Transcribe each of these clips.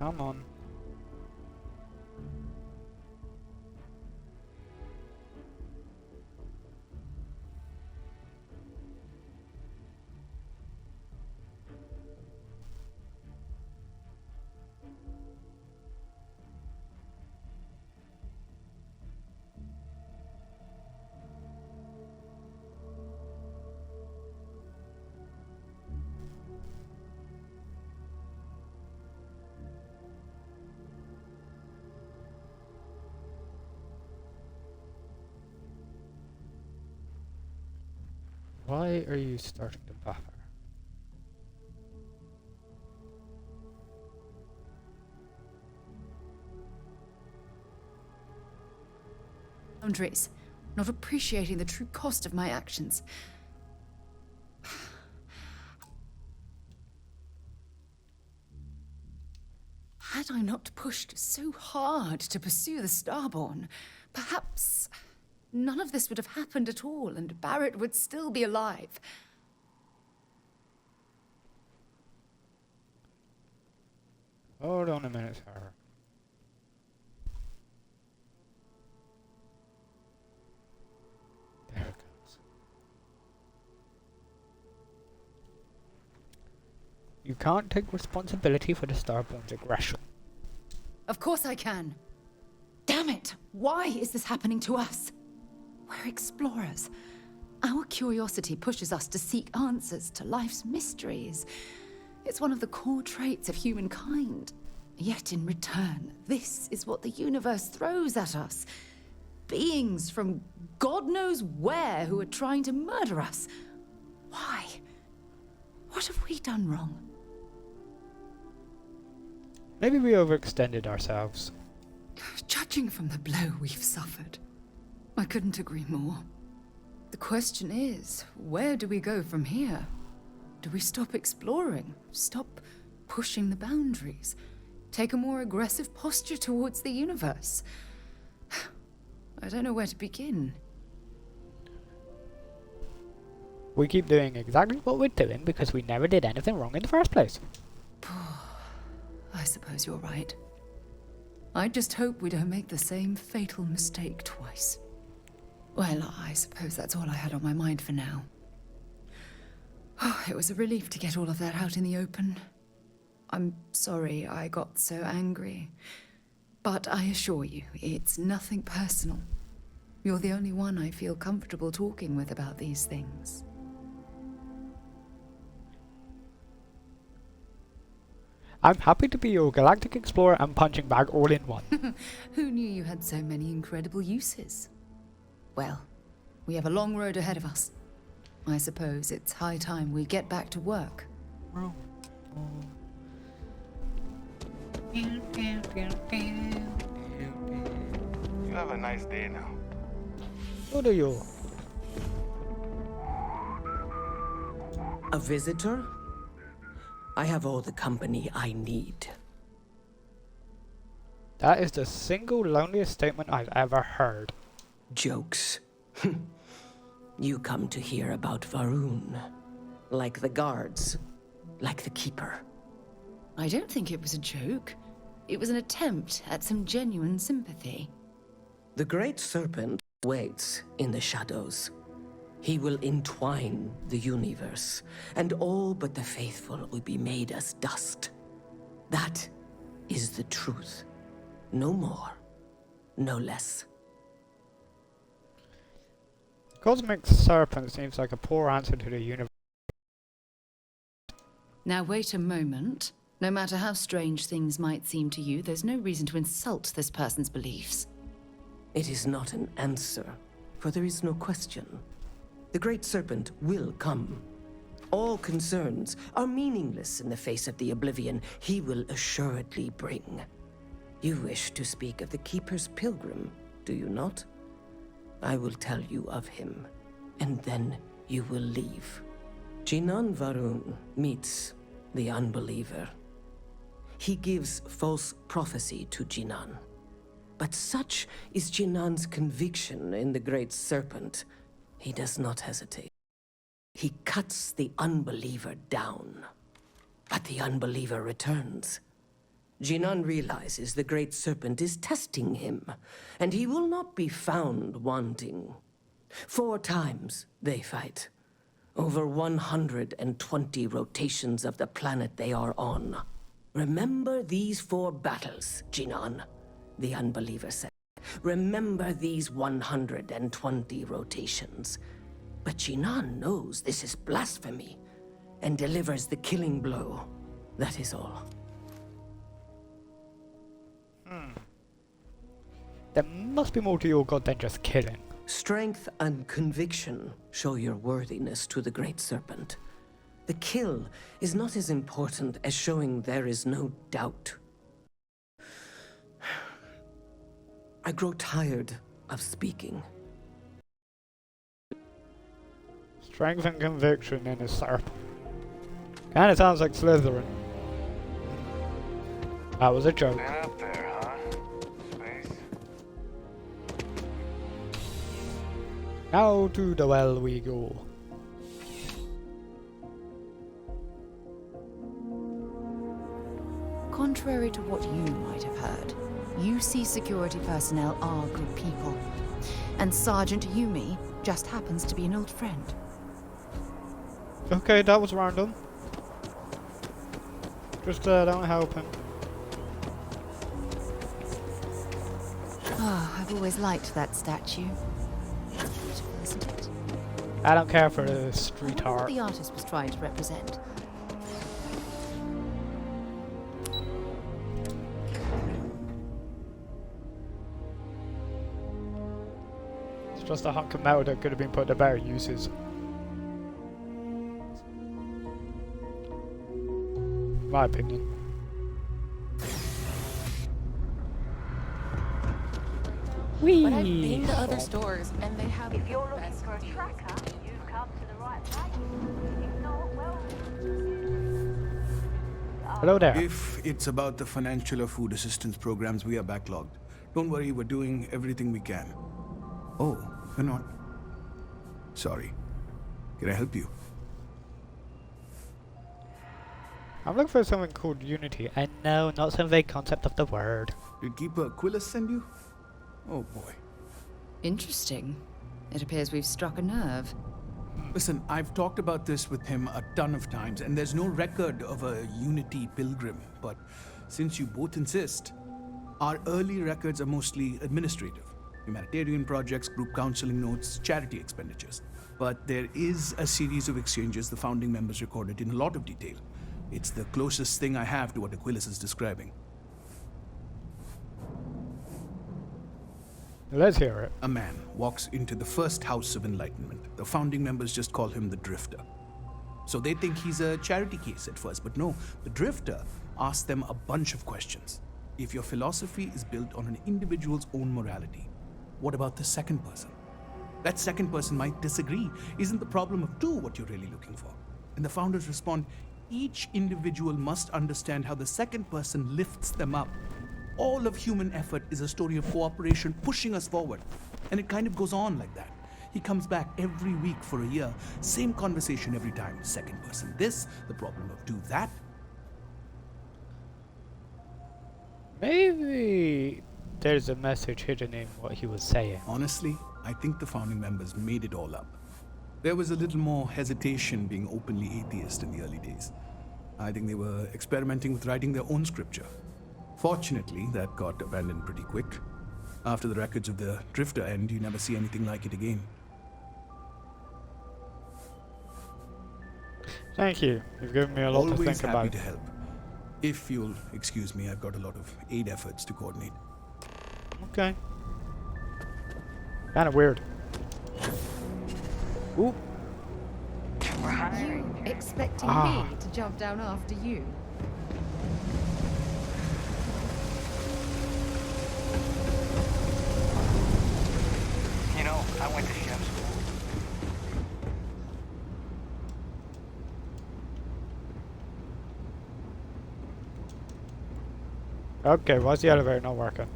Come on. Why are you starting to buffer? Boundaries, not appreciating the true cost of my actions. Had I not pushed so hard to pursue the Starborn, perhaps none of this would have happened at all, and Barrett would still be alive. Hold on a minute, Sarah. There it goes. You can't take responsibility for the Starborn's aggression. Of course I can. Damn it! Why is this happening to us? We're explorers. Our curiosity pushes us to seek answers to life's mysteries. It's one of the core traits of humankind. Yet in return, this is what the universe throws at us. Beings from God knows where who are trying to murder us. Why? What have we done wrong? Maybe we overextended ourselves. Judging from the blow we've suffered, I couldn't agree more. The question is, where do we go from here? Do we stop exploring? Stop pushing the boundaries? Take a more aggressive posture towards the universe? I don't know where to begin. We keep doing exactly what we're doing because we never did anything wrong in the first place. I suppose you're right. I just hope we don't make the same fatal mistake twice. Well, I suppose that's all I had on my mind for now. It was a relief to get all of that out in the open. I'm sorry I got so angry. But I assure you, it's nothing personal. You're the only one I feel comfortable talking with about these things. I'm happy to be your galactic explorer and punching bag all in one. Who knew you had so many incredible uses? Well, we have a long road ahead of us. I suppose it's high time we get back to work. You have a nice day now. So do you. A visitor? I have all the company I need. That is the single loneliest statement I've ever heard. Jokes. You come to hear about Varun. Like the guards. Like the Keeper. I don't think it was a joke. It was an attempt at some genuine sympathy. The Great Serpent waits in the shadows. He will entwine the universe, and all but the faithful will be made as dust. That is the truth. No more, no less. Cosmic Serpent seems like a poor answer to the universe. Now wait a moment. No matter how strange things might seem to you, there's no reason to insult this person's beliefs. It is not an answer, for there is no question. The Great Serpent will come. All concerns are meaningless in the face of the oblivion he will assuredly bring. You wish to speak of the Keeper's pilgrim, do you not? I will tell you of him, and then you will leave. Jinan Varun meets the unbeliever. He gives false prophecy to Jinan. But such is Jinan's conviction in the Great Serpent, he does not hesitate. He cuts the unbeliever down. But the unbeliever returns. Jinan realizes the Great Serpent is testing him, and he will not be found wanting. 4 times they fight. Over 120 rotations of the planet they are on. Remember these 4 battles, Jinan, the Unbeliever said. Remember these 120 rotations. But Jinan knows this is blasphemy, and delivers the killing blow. That is all. There must be more to your god than just killing. Strength and conviction show your worthiness to the Great Serpent. The kill is not as important as showing there is no doubt. I grow tired of speaking. Strength and conviction in a serpent. Kinda sounds like Slytherin. That was a joke. Been up there, huh? Space? Now to the well we go. Contrary to what you might have heard, UC security personnel are good people. And Sergeant Yumi just happens to be an old friend. Okay, that was random. Just don't help him. Ah, I've always liked that statue. It's beautiful, isn't it? I don't care for the I street wonder what art. the artist was trying to represent. It's just a hunk of metal that could have been put to better uses. My opinion. Whee! But I've been to other stores and they have. If you're looking for a tracker, you've come to the right place. If not, well... Hello there. If it's about the financial or food assistance programs, we are backlogged. Don't worry, we're doing everything we can. Oh, you're not? Sorry. Can I help you? I'm looking for something called Unity. I know, not some vague concept of the word. Did Keeper Aquilus send you? Oh boy. Interesting. It appears we've struck a nerve. Listen, I've talked about this with him a ton of times, and there's no record of a Unity pilgrim. But since you both insist, our early records are mostly administrative. Humanitarian projects, group counseling notes, charity expenditures. But there is a series of exchanges the founding members recorded in a lot of detail. It's the closest thing I have to what Aquilus is describing. Let's hear it. A man walks into the first house of enlightenment. The founding members just call him the Drifter. So they think he's a charity case at first, but no, the Drifter asks them a bunch of questions. If your philosophy is built on an individual's own morality, what about the second person? That second person might disagree. Isn't the problem of 2 what you're really looking for? And the founders respond, each individual must understand how the second person lifts them up. All of human effort is a story of cooperation pushing us forward. And it kind of goes on like that. He comes back every week for a year. Same conversation every time. Second person this, the problem of 2 that. Maybe there's a message hidden in what he was saying. Honestly, I think the founding members made it all up. There was a little more hesitation being openly atheist in the early days. I think they were experimenting with writing their own scripture. Fortunately, that got abandoned pretty quick. After the records of the Drifter end, you never see anything like it again. Thank you. You've given me a lot to Always think happy about. to help. If you'll excuse me, I've got a lot of aid efforts to coordinate. Okay. Kinda weird. Ooh. You expecting Ah. me to jump down after you? You know, I went to chef school. Okay, why's the elevator not working?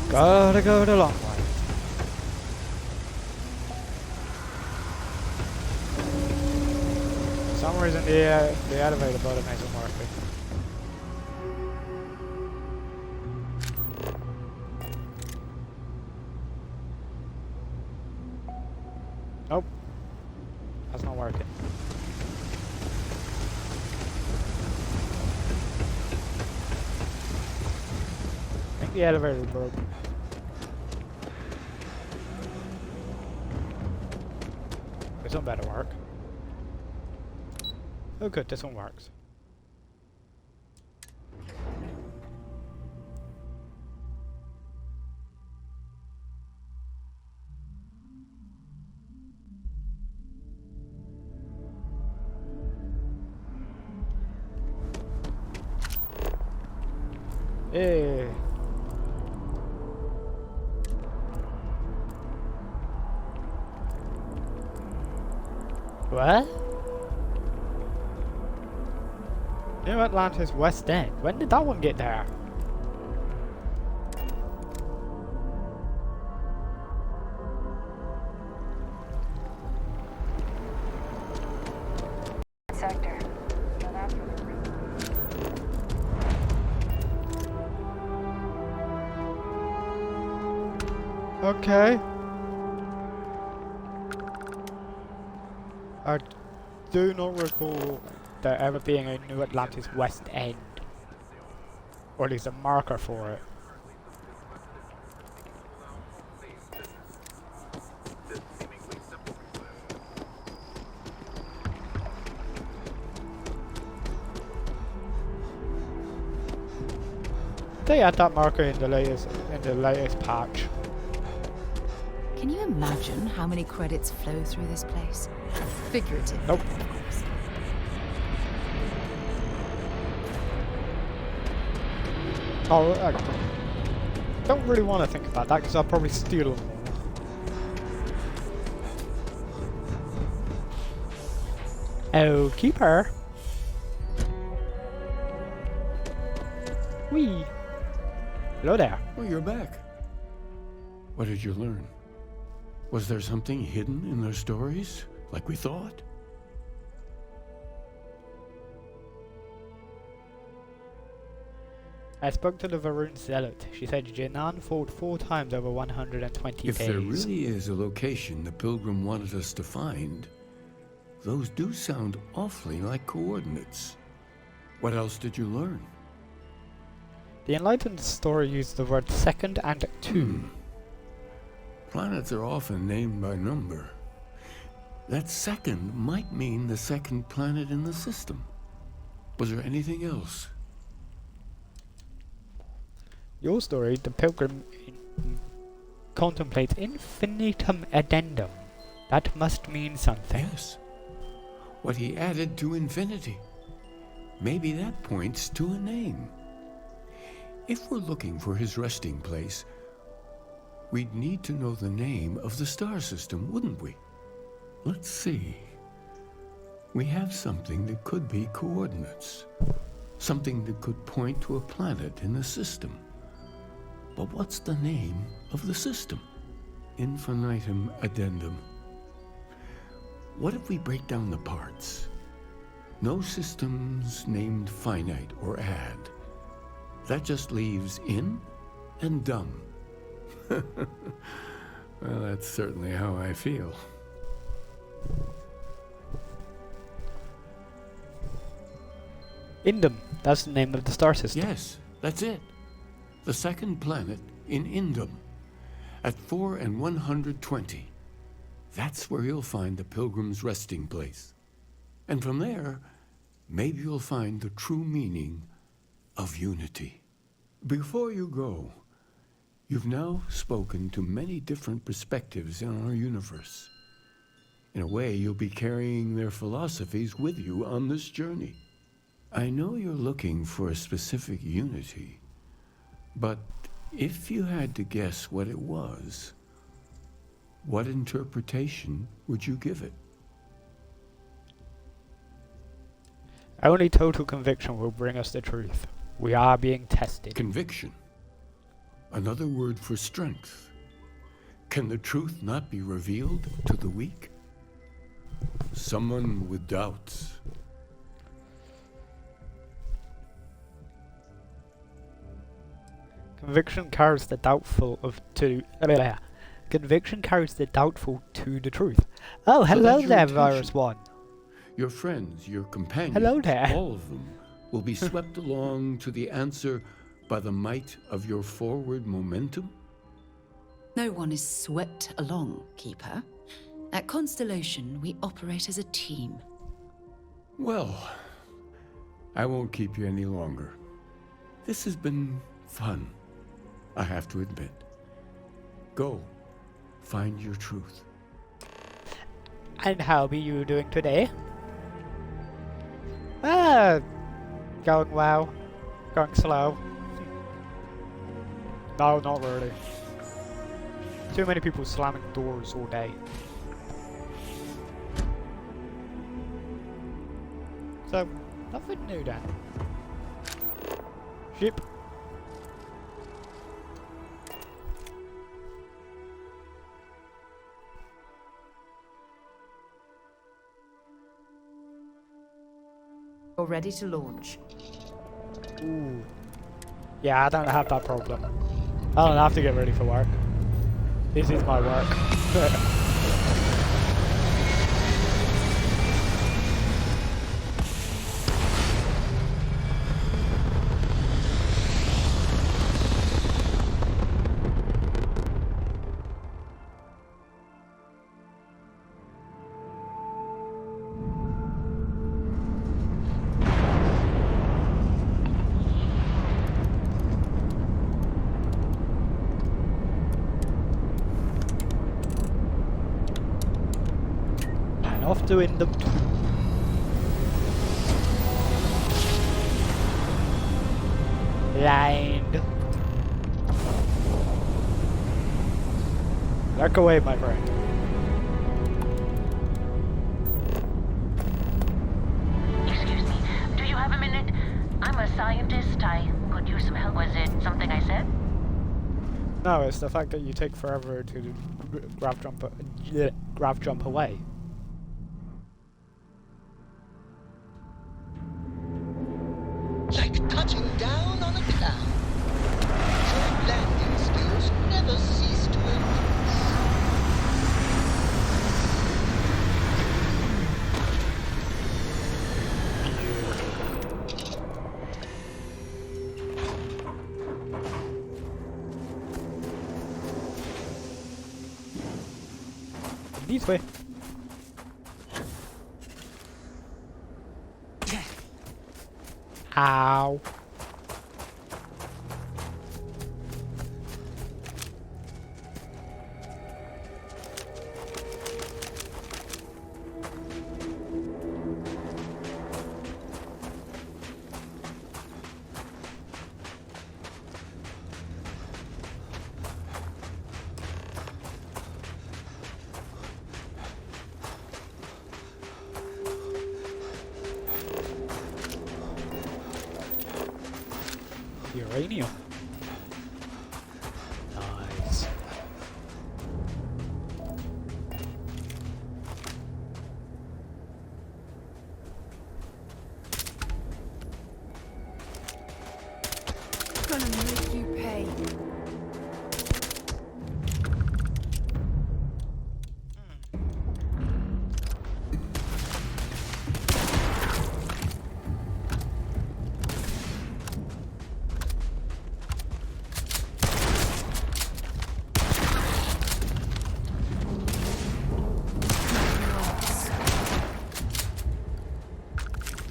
Gotta go the long way. some reason the elevator button isn't working. Nope. That's not working. I think the elevator broke. This one better work. Oh good, this one works. Hey. What? New Atlantis West End. When did that one get there? Sector. Now that's where they're really- Okay. I do not recall there ever being a New Atlantis West End. Or at least a marker for it. They had that marker in the latest patch. Can you imagine how many credits flow through this place? Figurative. Nope. Of course. Oh, I don't really want to think about that because I'll probably steal them all. Oh, keeper. Wee. Hello there. Oh, you're back. What did you learn? Was there something hidden in their stories, like we thought? I spoke to the Varun Zealot. She said Jinan fought 4 times over 120 If days. there really is a location the Pilgrim wanted us to find, those do sound awfully like coordinates. What else did you learn? The Enlightened story used the word second and 2. Planets are often named by number. That second might mean the second planet in the system. Was there anything else? Your story, the Pilgrim contemplates infinitum addendum. That must mean something. Yes. What he added to infinity. Maybe that points to a name. If we're looking for his resting place, we'd need to know the name of the star system, wouldn't we? Let's see. We have something that could be coordinates. Something that could point to a planet in the system. But what's the name of the system? Infinitum addendum. What if we break down the parts? No systems named finite or add. That just leaves in and dum. Well, that's certainly how I feel. Indum, that's the name of the star system. Yes, that's it. The second planet in Indum, at 4 and 120. That's where you'll find the Pilgrim's resting place. And from there, maybe you'll find the true meaning of unity. Before you go, you've now spoken to many different perspectives in our universe. In a way, you'll be carrying their philosophies with you on this journey. I know you're looking for a specific unity, but if you had to guess what it was, what interpretation would you give it? Only total conviction will bring us the truth. We are being tested. Conviction. Another word for strength. Can the truth not be revealed to the weak? someone with doubts. Conviction carries the doubtful Conviction carries the doubtful to the truth. Oh, So hello that's your there, intention. Virus One. Your friends, your companions, Hello there. all of them will be swept along to the answer by the might of your forward momentum? No one is swept along, Keeper. At Constellation, we operate as a team. Well, I won't keep you any longer. This has been fun, I have to admit. Go, find your truth. And how be you doing today? Going well. Going slow. No, not really. Too many people slamming doors all day. So, nothing new then. Ship. You're ready to launch. Ooh. Yeah, I don't have that problem. I don't have to get ready for work. This is my work. Off doing them. Lined. Duck away, my friend. Excuse me, do you have a minute? I'm a scientist. I could use some help. Was it something I said? No, it's the fact that you take forever to grav jump away. Like touching down on a cloud. Your landing skills never cease to impress. This way. Ow. Uranium. Nice. Gonna make you pay.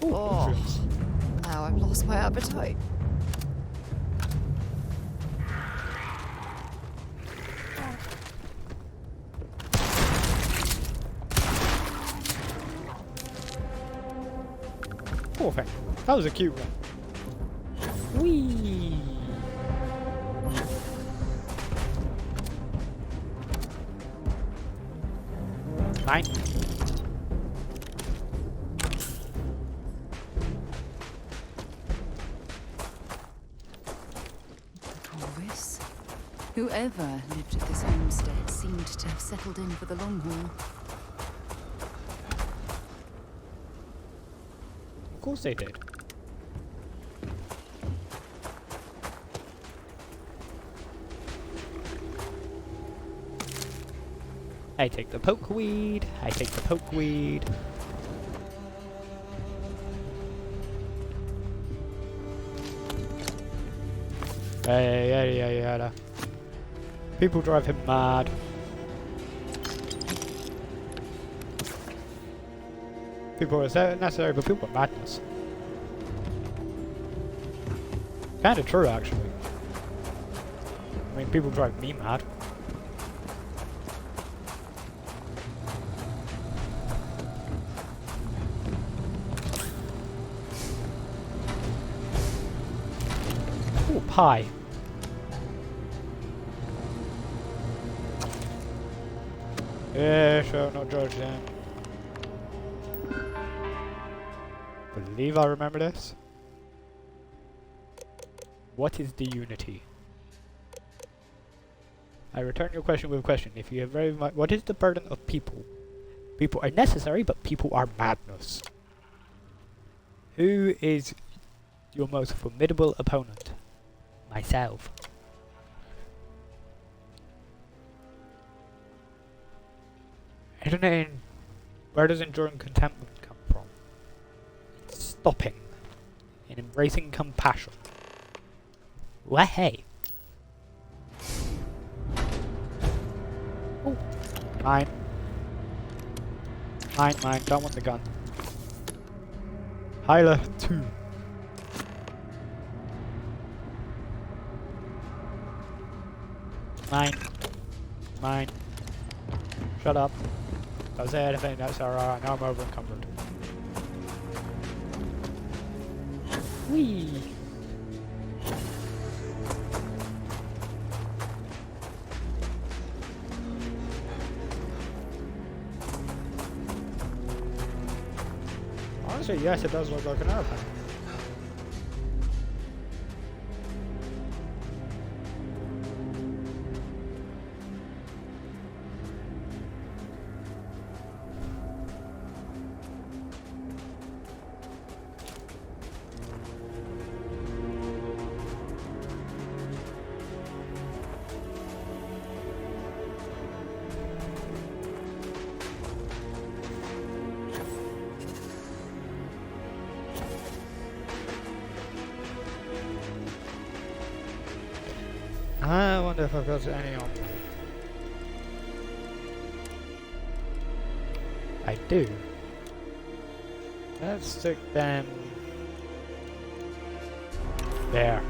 Oh. Now I've lost my appetite. Perfect. That was a cute one. Whee! Mine. Taurus? Whoever lived at this homestead seemed to have settled in for the long haul. course they did. I take the pokeweed. I take the pokeweed. Yada yada yada. People drive him mad. People are necessary, but people are madness. Kinda true, actually. I mean, people drive me mad. Ooh, pie. Yeah, sure, not judge then. Believe I remember this. What is the unity? I return your question with a question. If you have very much, what is the burden of people? People are necessary, but people are madness. Who is your most formidable opponent? Myself. I don't know. Where does enduring contentment come from? It's stopping and embracing compassion. Well, hey. Oh, mine. Mine. Don't want the gun. Hyla 2. Mine. Shut up. Don't say anything, that's alright. Now I'm over encumbered. Whee! Honestly, yes, it does look like an airplane. I wonder if I've got any on me. I do. Let's stick them there.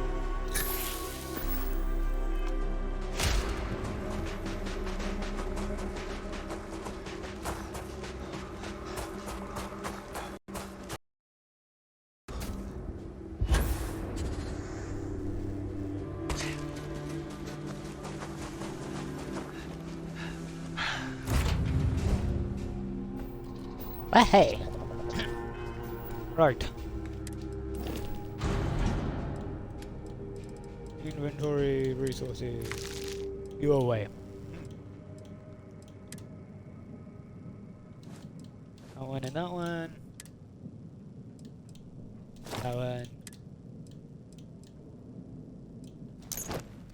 Hey! Right. Inventory, resources. You away. That one and that one. That one.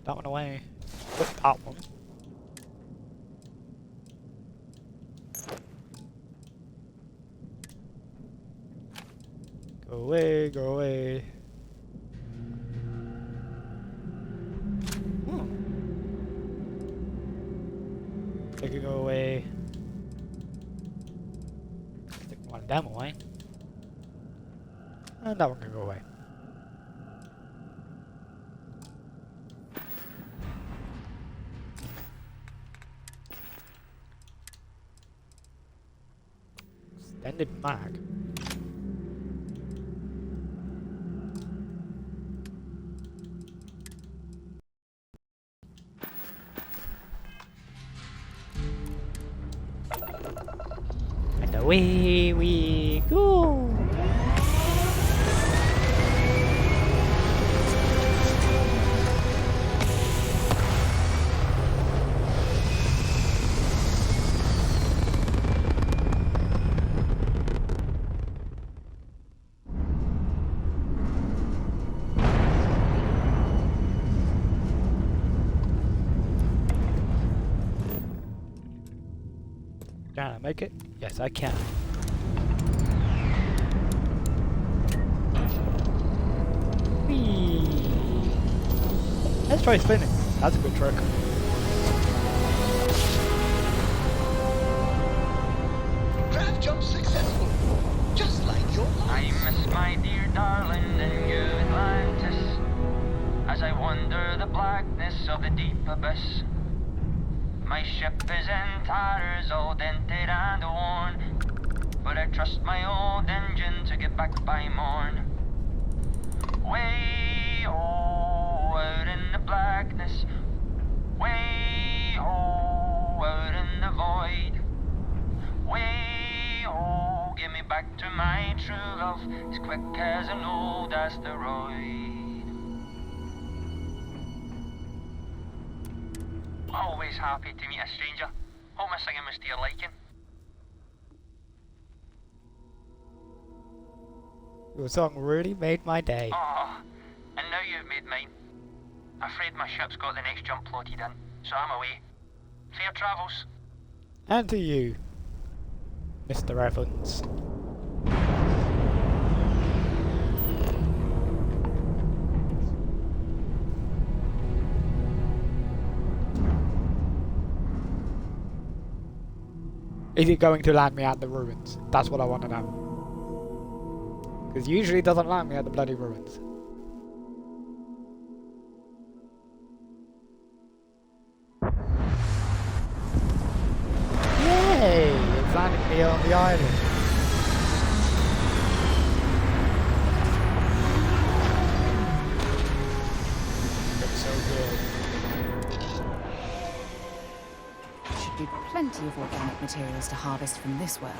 That one away. Put that one. Go away, go away. They can go away. Take one of them away. And that one can go away. Extended mag. Away we go! Can I make it? Yes, I can. Whee! Let's try spinning. That's a good trick. Grab jump successful, just like your I life. miss my dear darling in New Atlantis, as I wander the blackness of the deep abyss. My ship is in tatters, all dented and worn, but I trust my old engine to get back by morn. Way out in the blackness, way out in the void, way give me back to my true love, as quick as an old asteroid. Always happy to meet a stranger. Hope my singing was to your liking. Your song really made my day. Oh, and now you've made mine. Afraid my ship's got the next jump loaded in, so I'm away. Fair travels. And to you, Mr. Evans. Is it going to land me at the ruins? That's what I want to know. Because usually it doesn't land me at the bloody ruins. Yay! It's landing me on the island. Looks so good. Should be plenty of organic materials to harvest from this world.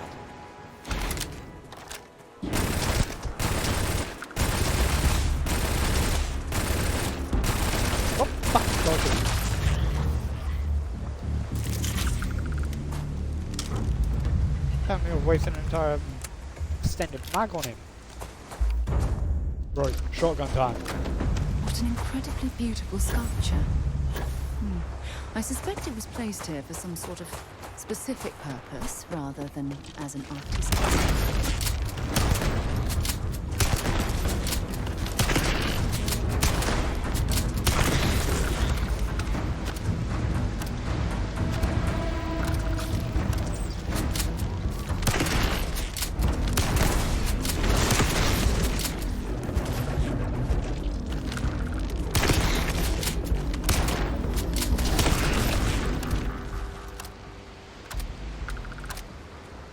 Oh, fuck, dodgy. Damn, you're wasting an entire extended mag on him. Right, shotgun time. What an incredibly beautiful sculpture. I suspect it was placed here for some sort of specific purpose, rather than as an artist's.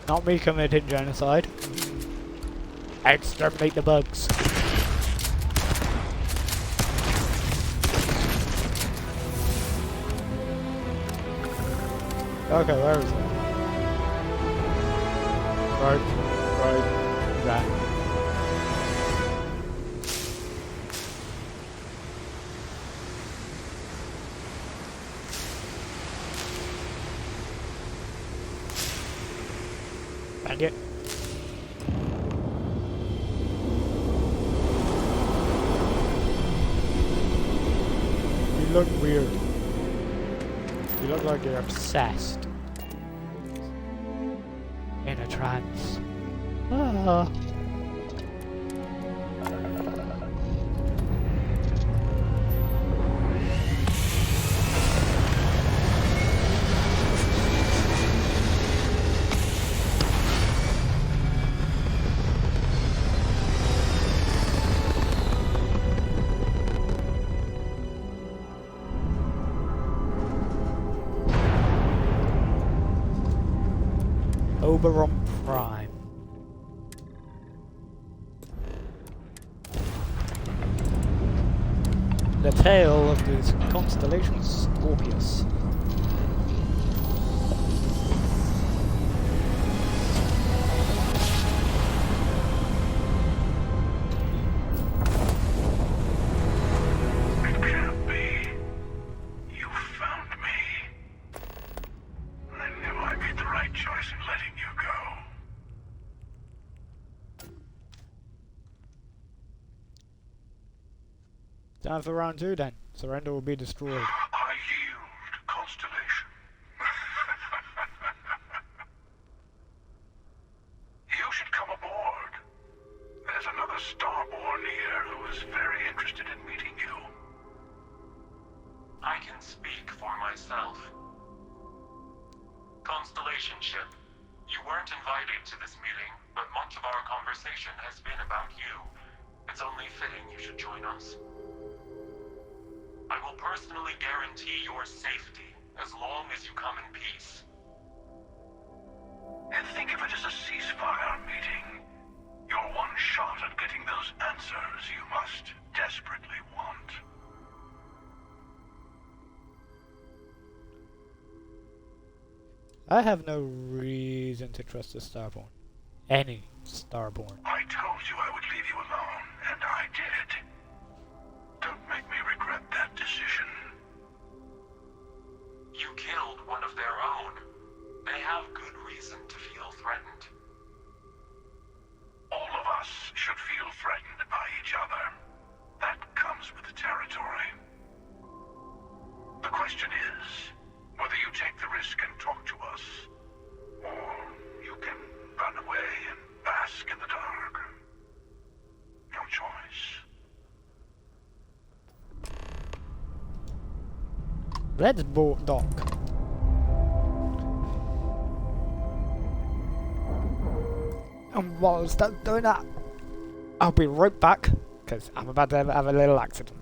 Not me committing genocide. Exterminate the bugs. Okay, where is it? Right, that. Dang it. You look weird. You look like you're obsessed. In a trance. Ah. Oberon Prime. The tail of the constellation Scorpius. It can't be. You found me. I knew I made the right choice in letting you go. Time for round 2 then. Surrender will be destroyed. I yield, Constellation. Constellation ship. You weren't invited to this meeting, but much of our conversation has been about you. It's only fitting you should join us. I will personally guarantee your safety as long as you come in peace. And think of it as a ceasefire meeting. Your one shot at getting those answers you must desperately want. I have no reason to trust the Starborn. Any Starborn. I told you I would leave you alone, and I did. Don't make me regret that decision. You killed one of their own. They have good reason to feel threatened. All of us should feel threatened by each other. That comes with the territory. The question is whether you take the risk and talk to us, or you can run away and bask in the dark. Your choice. Let's boat dock. And whilst that's doing that, I'll be right back, because I'm about to have a little accident.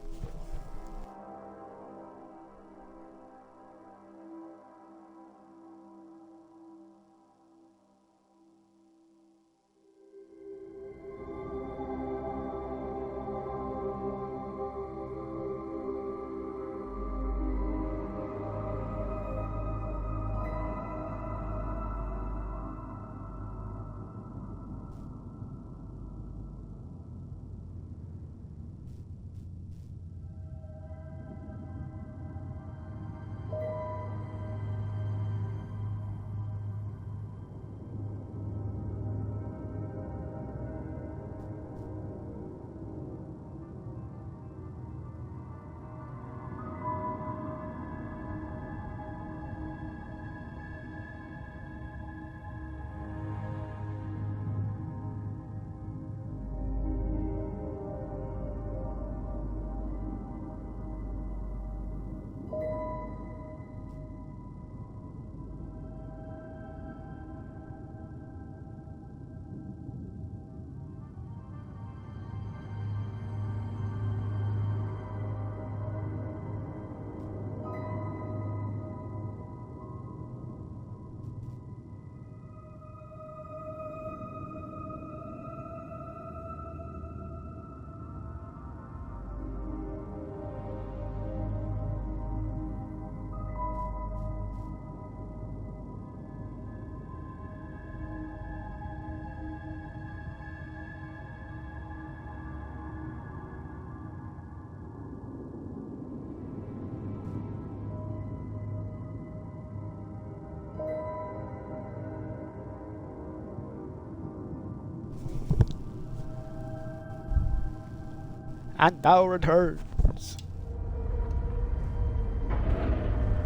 And now returns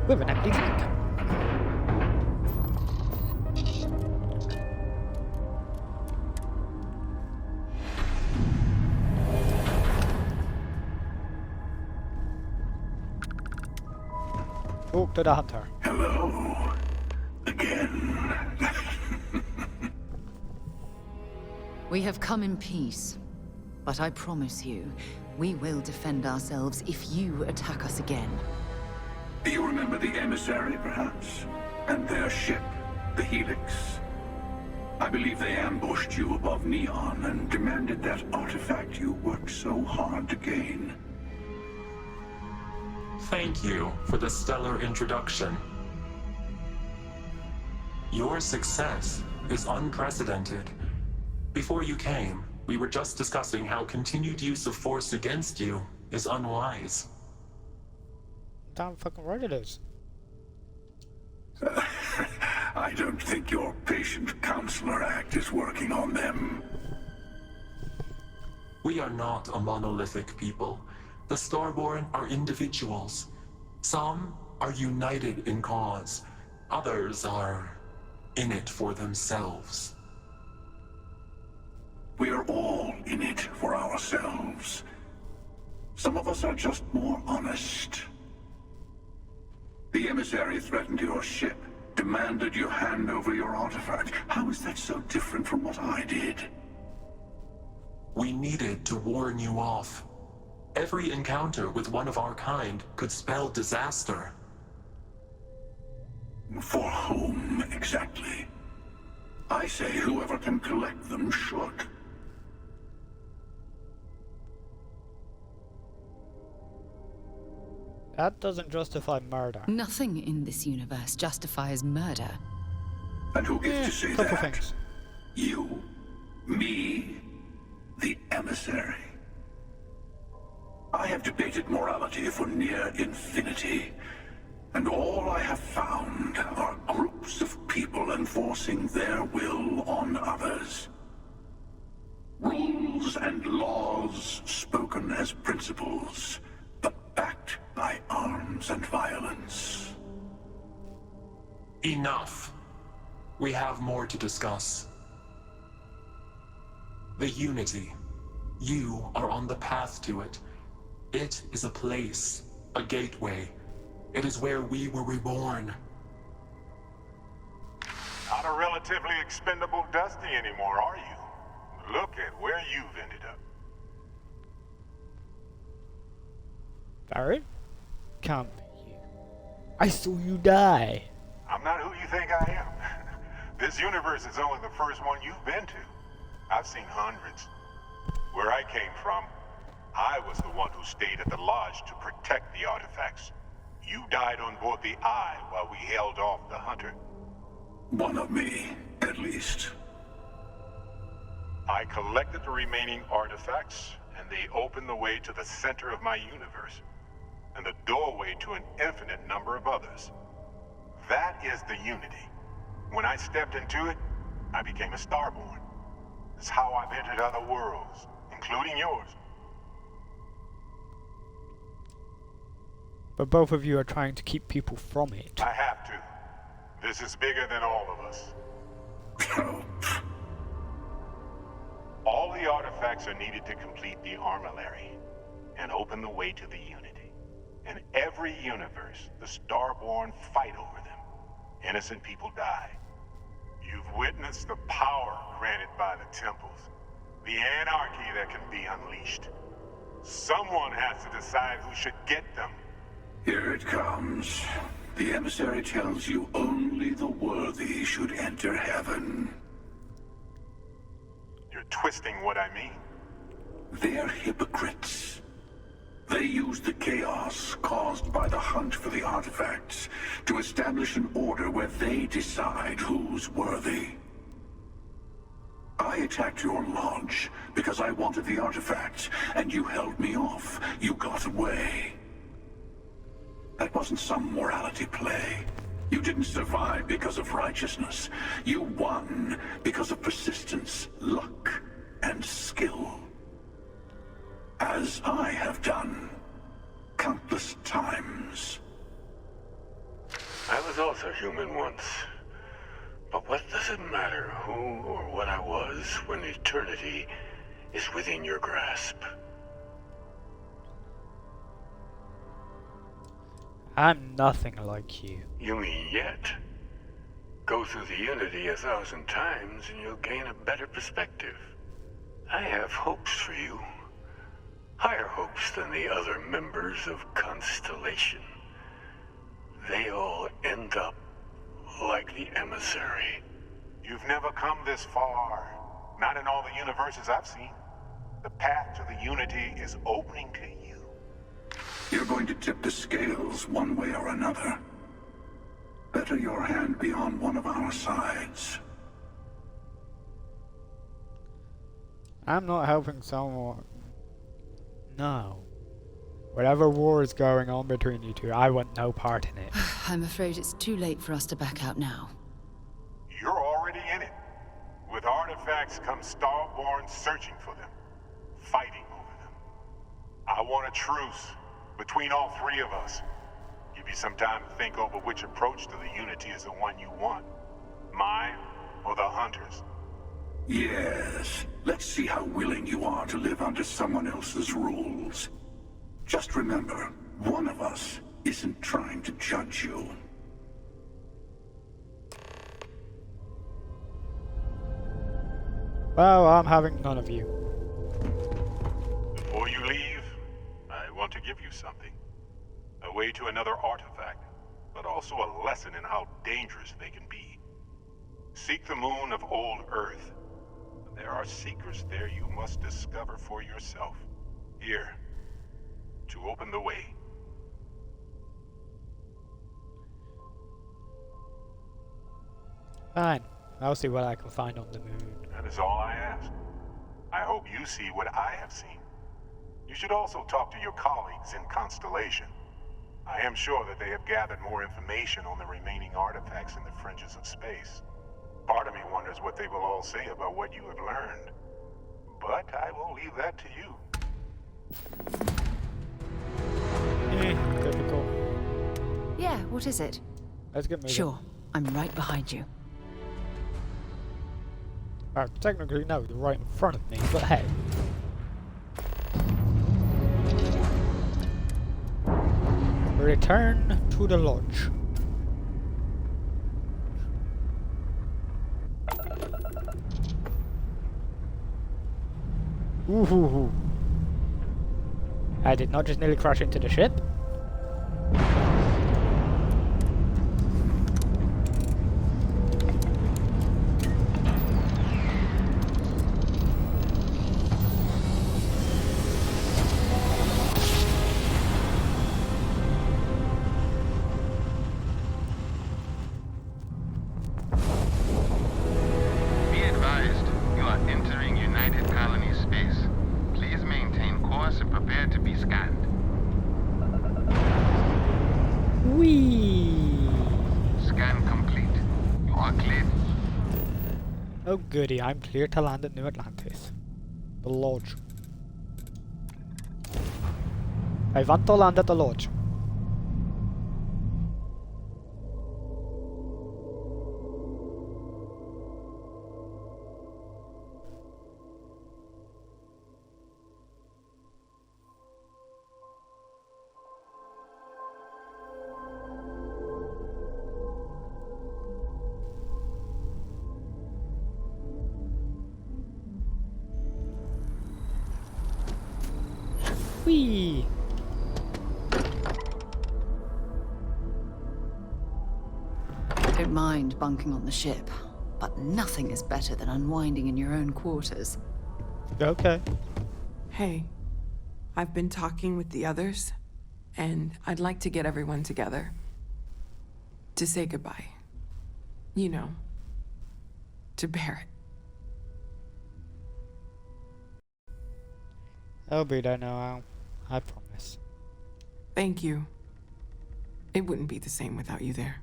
with an empty tank. Talk to the hunter. Hello. Again. We have come in peace. But I promise you, we will defend ourselves if you attack us again. Do you remember the emissary, perhaps? And their ship, the Helix? I believe they ambushed you above Neon and demanded that artifact you worked so hard to gain. Thank you for the stellar introduction. Your success is unprecedented. Before you came, we were just discussing how continued use of force against you is unwise. Damn fucking right it is. I don't think your patient counselor act is working on them. We are not a monolithic people. The Starborn are individuals. Some are united in cause. Others are in it for themselves. We are all in it for ourselves. Some of us are just more honest. The emissary threatened your ship, demanded you hand over your artifact. How is that so different from what I did? We needed to warn you off. Every encounter with one of our kind could spell disaster. For whom, exactly? I say whoever can collect them should. That doesn't justify murder. Nothing in this universe justifies murder. And who gets to say couple that? things. You? Me? The emissary? I have debated morality for near infinity, and all I have found are groups of people enforcing their will on others. Rules and laws spoken as principles, but backed by arms and violence. Enough. We have more to discuss. The Unity. You are on the path to it. It is a place, a gateway. It is where we were reborn. Not a relatively expendable Dusty anymore, are you? Look at where you've ended up. Barrett? Can't be you. I saw you die. I'm not who you think I am. This universe is only the first one you've been to. I've seen hundreds. Where I came from, I was the one who stayed at the lodge to protect the artifacts. You died on board the Eye while we held off the Hunter. One of me, at least. I collected the remaining artifacts, and they opened the way to the center of my universe, and the doorway to an infinite number of others. That is the Unity. When I stepped into it, I became a Starborn. It's how I've entered other worlds, including yours. But both of you are trying to keep people from it. I have to. This is bigger than all of us. All the artifacts are needed to complete the armillary and open the way to the Unity. In every universe, the Starborn fight over them. Innocent people die. You've witnessed the power granted by the temples, the anarchy that can be unleashed. Someone has to decide who should get them. Here it comes. The emissary tells you only the worthy should enter heaven. You're twisting what I mean. They're hypocrites. They use the chaos caused by the hunt for the artifacts to establish an order where they decide who's worthy. I attacked your lodge because I wanted the artifacts, and you held me off. You got away. That wasn't some morality play. You didn't survive because of righteousness. You won because of persistence, luck, and skill. As I have done countless times. I was also human once. But what does it matter who or what I was when eternity is within your grasp? I'm nothing like you. You mean yet? Go through the Unity 1,000 times and you'll gain a better perspective. I have hopes for you. Higher hopes than the other members of Constellation. They all end up like the emissary. You've never come this far. Not in all the universes I've seen. The path to the Unity is opening to you. You're going to tip the scales one way or another. Better your hand be on one of our sides. I'm not helping someone. No. Whatever war is going on between you two, I want no part in it. I'm afraid it's too late for us to back out now. You're already in it. With artifacts comes Starborn searching for them, fighting over them. I want a truce between all three of us. Give you some time to think over which approach to the Unity is the one you want. Mine or the Hunters? Yes. Let's see how willing you are to live under someone else's rules. Just remember, one of us isn't trying to judge you. Well, I'm having none of you. Before you leave, I want to give you something. A way to another artifact, but also a lesson in how dangerous they can be. Seek the moon of old Earth. There are secrets there you must discover for yourself. Here, to open the way. Fine. I'll see what I can find on the moon. That is all I ask. I hope you see what I have seen. You should also talk to your colleagues in Constellation. I am sure that they have gathered more information on the remaining artifacts in the fringes of space. Part of me wonders what they will all say about what you have learned. But I will leave that to you. Difficult. Yeah, what is it? Let's get moving. Sure, I'm right behind you. Technically, no, you're right in front of me, but hey. Return to the lodge. Ooh. I did not just nearly crash into the ship. Be advised, you are entering United Colony space. Please maintain course and prepare to be scanned. Whee! Scan complete. You are cleared. Oh goody, I'm clear to land at New Atlantis. The lodge. I want to land at the lodge. Whee! Don't mind bunking on the ship, but nothing is better than unwinding in your own quarters. Okay. Hey, I've been talking with the others, and I'd like to get everyone together. To say goodbye. You know, to Barrett. I'll be there now, Al. I promise. Thank you. It wouldn't be the same without you there.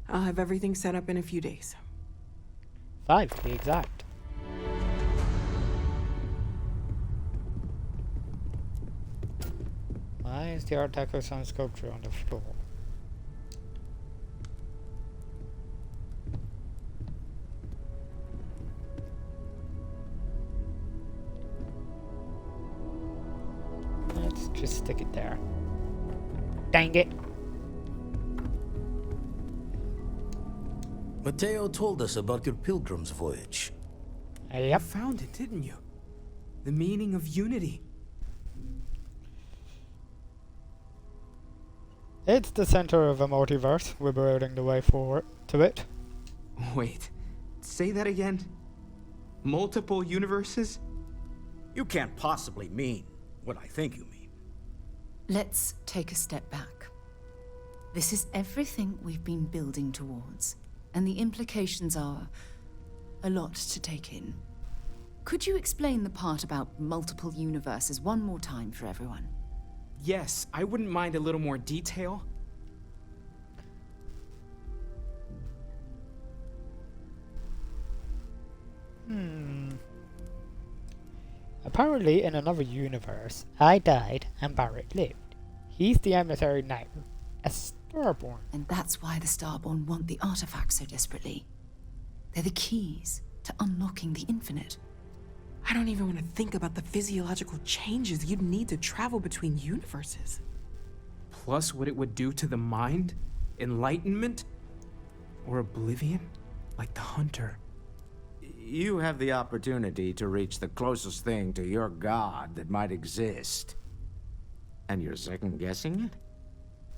I'll have everything set up in a few days. 5 to be exact. Why is the Art Deco sun sculpture on the floor? Let's just stick it there. Dang it! Mateo told us about your pilgrim's voyage. Yep. You found it, didn't you? The meaning of unity. It's the center of a multiverse. We're building the way forward to it. Wait, say that again? Multiple universes? You can't possibly mean what I think you mean. Let's take a step back. This is everything we've been building towards, and the implications are a lot to take in. Could you explain the part about multiple universes one more time for everyone? Yes, I wouldn't mind a little more detail. Apparently, in another universe, I died and Barrett lived. He's the emissary now, a Starborn. And that's why the Starborn want the artifacts so desperately. They're the keys to unlocking the infinite. I don't even want to think about the physiological changes you'd need to travel between universes. Plus what it would do to the mind, enlightenment, or oblivion, like the Hunter. You have the opportunity to reach the closest thing to your god that might exist. And you're second-guessing it?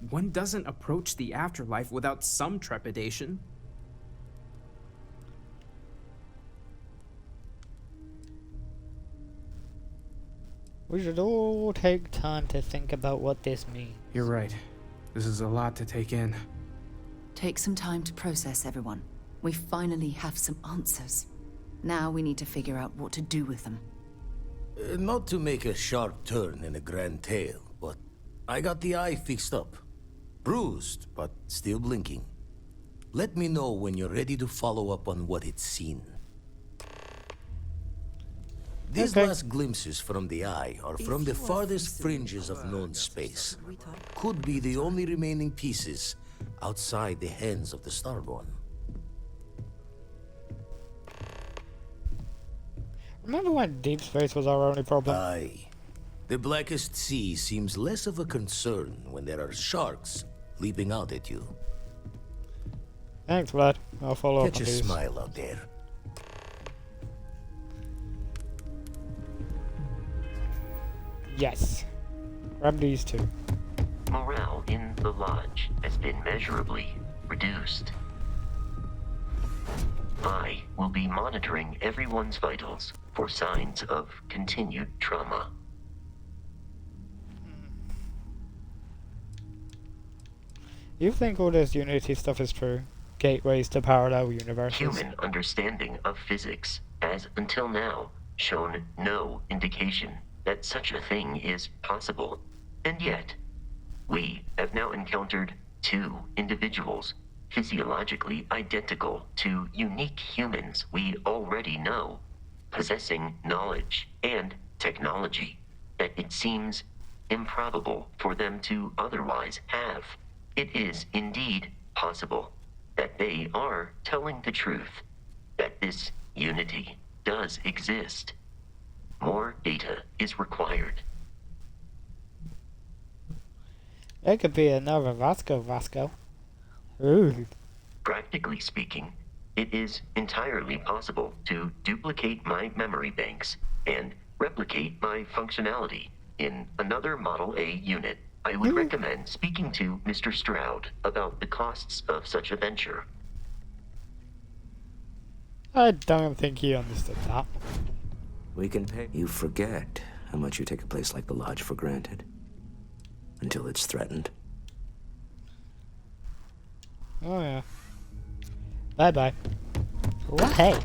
One doesn't approach the afterlife without some trepidation. We should all take time to think about what this means. You're right. This is a lot to take in. Take some time to process, everyone. We finally have some answers. Now we need to figure out what to do with them. Not to make a sharp turn in a grand tale, but I got the eye fixed up. Bruised, but still blinking. Let me know when you're ready to follow up on what it's seen. These last glimpses from the eye are from the farthest fringes of known space. Could be the only remaining pieces outside the hands of the Starborn. Remember when deep space was our only problem? Aye. The blackest sea seems less of a concern when there are sharks leaping out at you. Thanks, Vlad. I'll follow up on Catch a these. smile out there. Yes. Grab these two. Morale in the lodge has been measurably reduced. I will be monitoring everyone's vitals for signs of continued trauma. You think all this Unity stuff is true? Gateways to parallel universes? Human understanding of physics has until now shown no indication that such a thing is possible. And yet, we have now encountered two individuals physiologically identical to unique humans we already know, possessing knowledge and technology that it seems improbable for them to otherwise have. It is indeed possible that they are telling the truth, that this unity does exist. More data is required. It could be another Vasco. Ooh. Practically speaking, it is entirely possible to duplicate my memory banks and replicate my functionality in another Model A unit. I would recommend speaking to Mr. Stroud about the costs of such a venture. I don't think he understood that. We can pay. You forget how much you take a place like the Lodge for granted. Until it's threatened. Oh yeah. Bye-bye. What? Hey.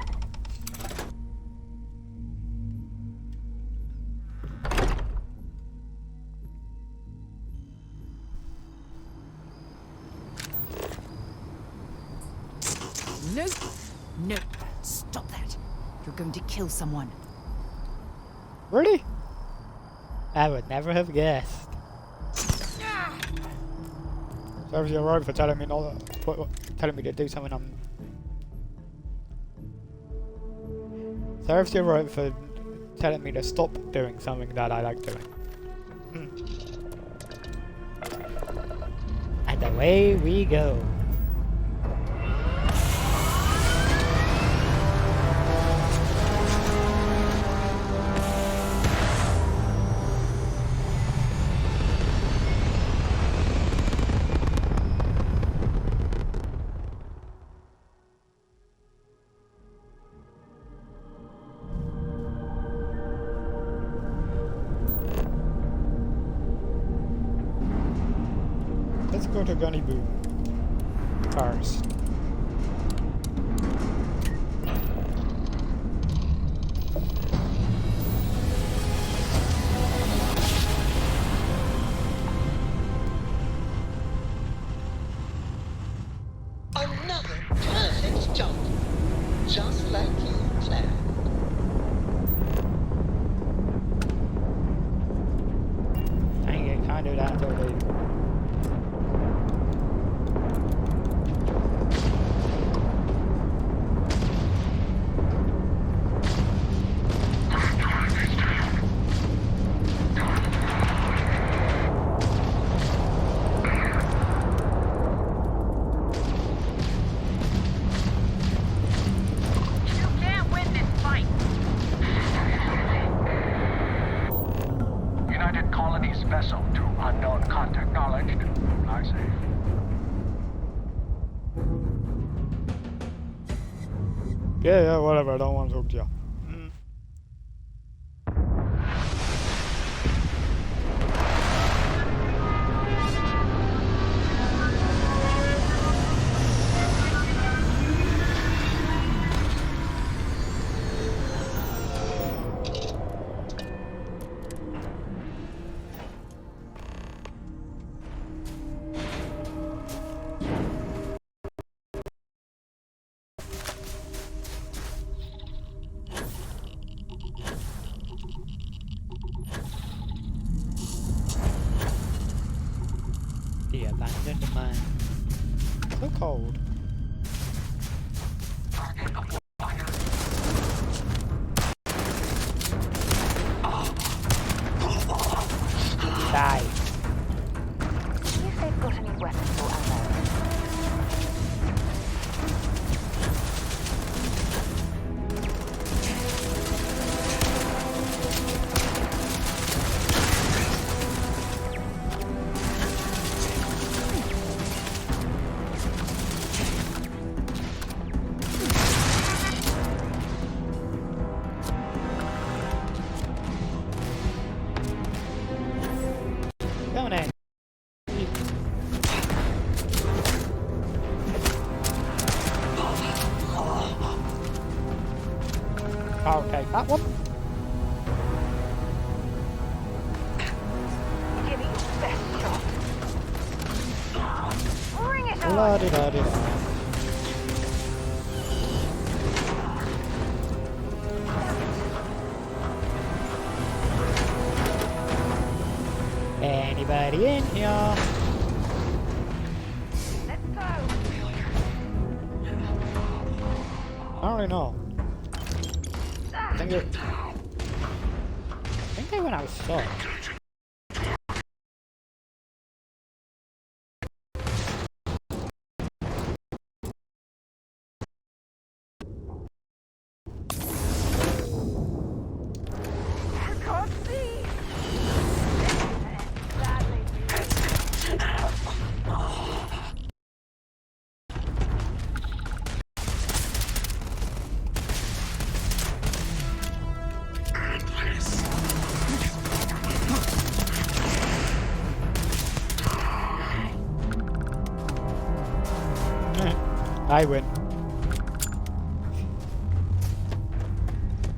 No! No! Stop that! You're going to kill someone. Really? I would never have guessed. Serves you right for telling me not telling me to do something I'm. Serves you right for telling me to stop doing something that I like doing. And away we go. Let's go to Gunny Boo. Cars. Another perfect jump. Just like you planned. Dang it, can't do that until later. You can't win Yeah, whatever. I don't want to talk to you. The abandoned mine. So cold. Die. See if they've got any weapons or ammo. Coming in. I'll take that one. Give it your best shot. Bring it on! La-di-da-di-da. Anybody in here? Let's go! I don't really know. I think they went outside. I can't see! I win.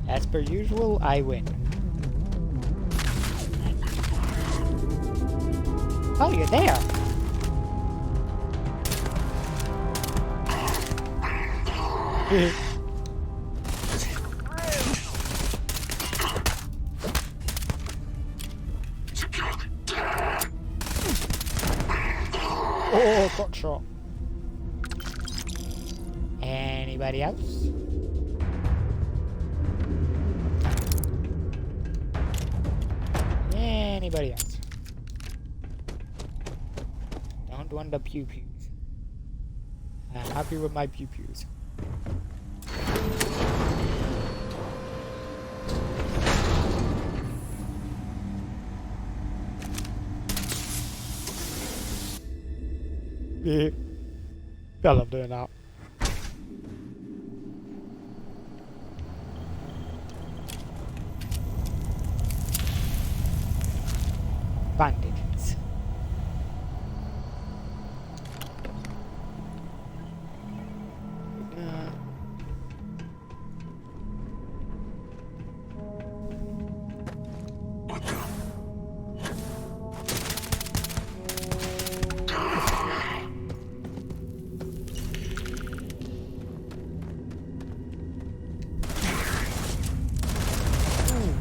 As per usual, I win. Oh, you're there. Oh, got shot. Anybody else? Anybody else? Don't want the pew pews. I'm happy with my pew pews. Yeah. I love doing that. Bandages.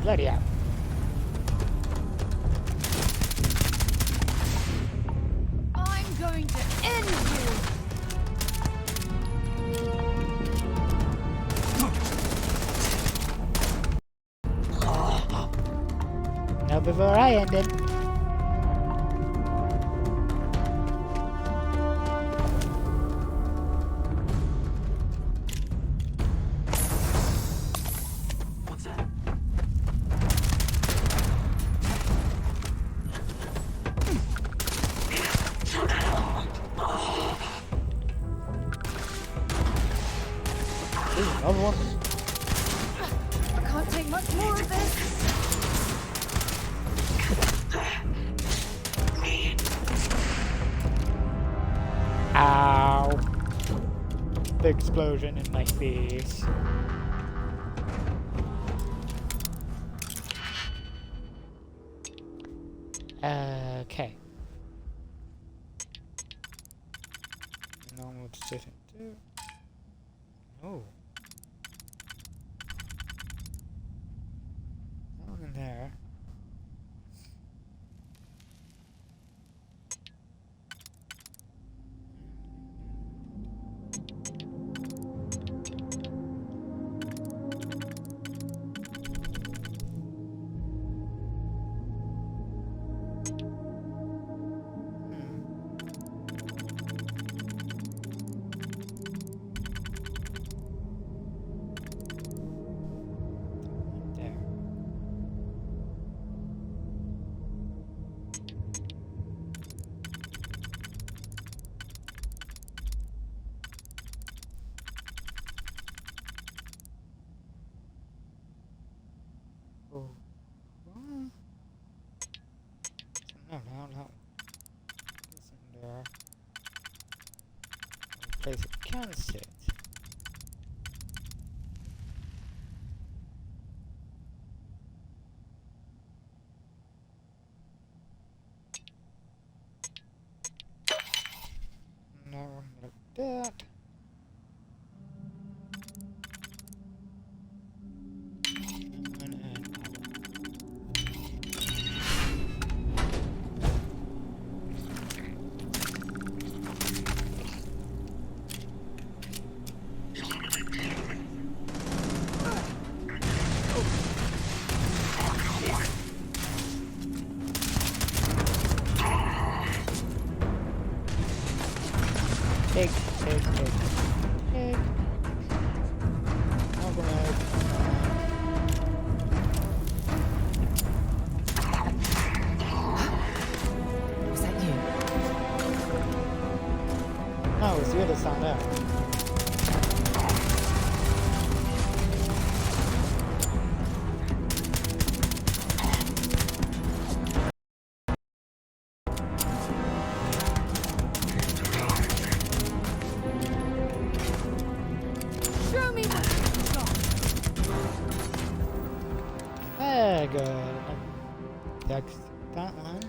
Bloody hell. I'm going to end you! No, before I end it. Ooh, another one. I can't take much more of this. Ow. The explosion in my face. Okay. Normal decision too. No. That one in there. Oh. No. This in there. Place it can sit. No, like that. Take. Was that you? No, it's the other side there. Show me what you've got. Very good. Text that one.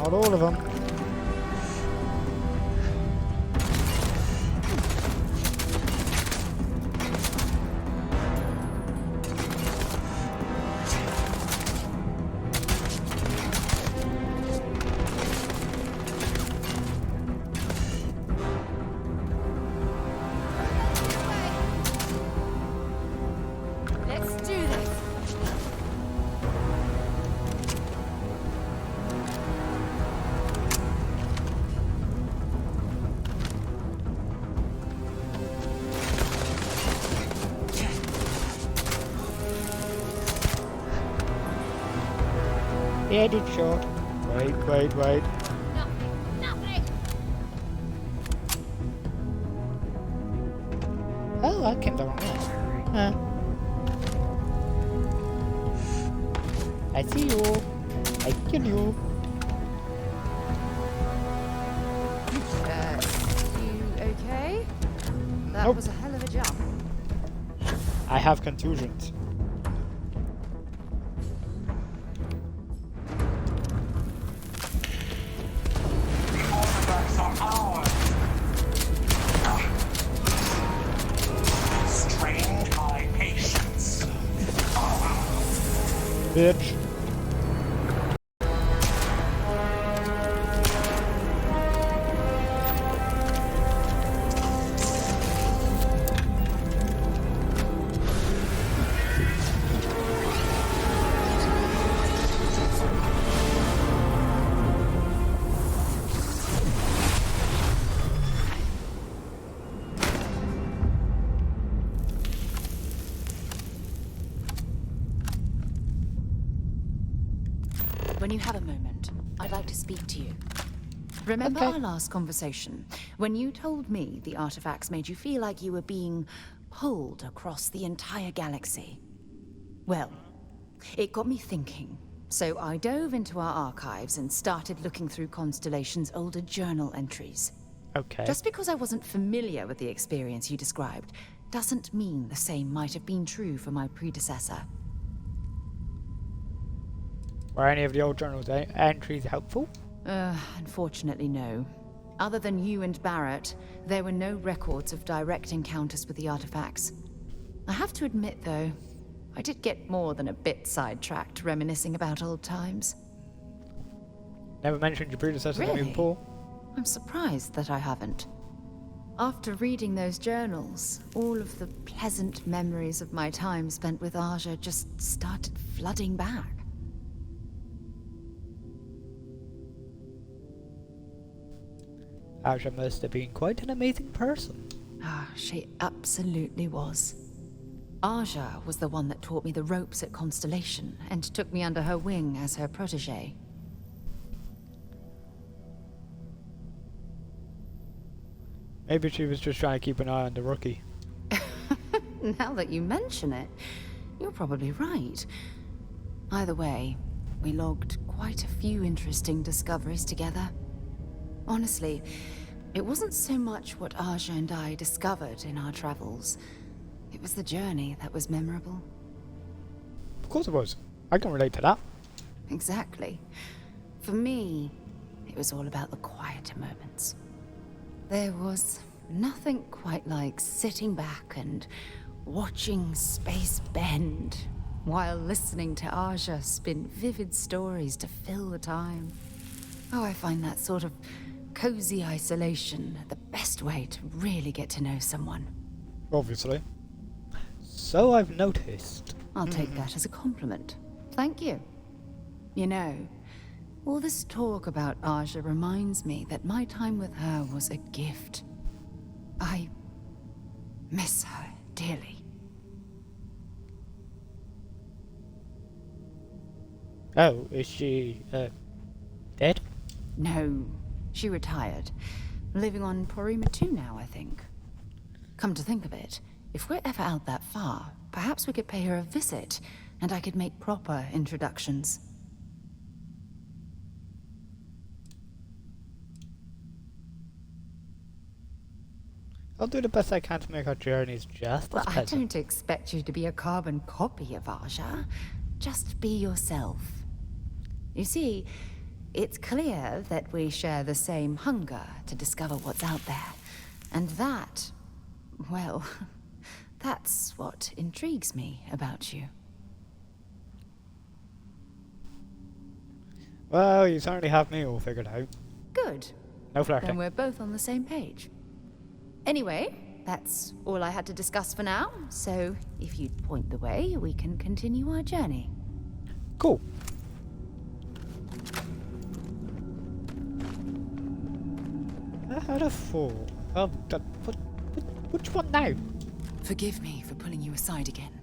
Not all of them. Let's do this. Edit shot. Wait. Oh, I can do that. I see you. I kill you. You okay? That was a hell of a jump. I have contusions. Artifacts are ours. Strained my patience. Bitch. When you have a moment, I'd like to speak to you. Remember our last conversation, when you told me the artifacts made you feel like you were being pulled across the entire galaxy? Well, it got me thinking, so I dove into our archives and started looking through Constellation's older journal entries. Okay. Just because I wasn't familiar with the experience you described, doesn't mean the same might have been true for my predecessor. Were any of the old journal's entries helpful? Unfortunately, no. Other than you and Barrett, there were no records of direct encounters with the artifacts. I have to admit, though, I did get more than a bit sidetracked reminiscing about old times. Never mentioned your predecessor Really? in Paul. I'm surprised that I haven't. After reading those journals, all of the pleasant memories of my time spent with Aja just started flooding back. Aja must have been quite an amazing person. She absolutely was. Aja was the one that taught me the ropes at Constellation and took me under her wing as her protege. Maybe she was just trying to keep an eye on the rookie. Now that you mention it, you're probably right. Either way, we logged quite a few interesting discoveries together. Honestly, it wasn't so much what Aja and I discovered in our travels. It was the journey that was memorable. Of course it was. I can relate to that. Exactly. For me, it was all about the quieter moments. There was nothing quite like sitting back and watching space bend while listening to Aja spin vivid stories to fill the time. Oh, I find that sort of cozy isolation the best way to really get to know someone. Obviously. So I've noticed. I'll take that as a compliment. Thank you. You know, all this talk about Aja reminds me that my time with her was a gift. I miss her dearly. Oh, is she, dead? No, she retired. Living on Porima 2 now, I think. Come to think of it, if we're ever out that far, perhaps we could pay her a visit, and I could make proper introductions. I'll do the best I can to make our journeys just as I pleasant. don't expect you to be a carbon copy of Aja. Just be yourself. You see, it's clear that we share the same hunger to discover what's out there. And that, well, that's what intrigues me about you. Well, you certainly have me all figured out. Good. No flirting. Then we're both on the same page. Anyway, that's all I had to discuss for now, so if you'd point the way, we can continue our journey. Cool. I had a thought. Which one now? Forgive me for pulling you aside again,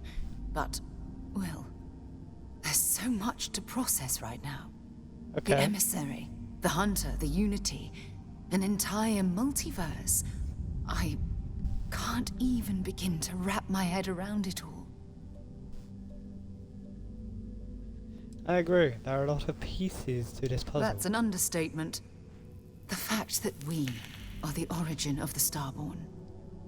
but, well, there's so much to process right now. Okay. The emissary, the hunter, the unity, an entire multiverse. I can't even begin to wrap my head around it all. I agree. There are a lot of pieces to this puzzle. That's an understatement. The fact that we are the origin of the Starborn.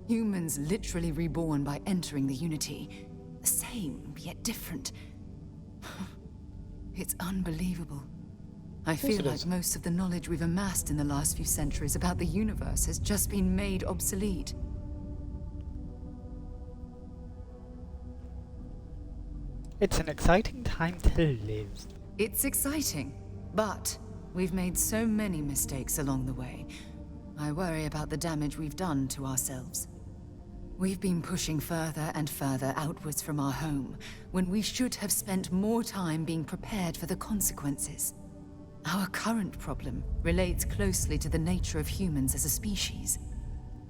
Humans literally reborn by entering the Unity. The same, yet different. It's unbelievable. I feel like most of the knowledge we've amassed in the last few centuries about the universe has just been made obsolete. It's an exciting time to live. It's exciting, but we've made so many mistakes along the way. I worry about the damage we've done to ourselves. We've been pushing further and further outwards from our home, when we should have spent more time being prepared for the consequences. Our current problem relates closely to the nature of humans as a species.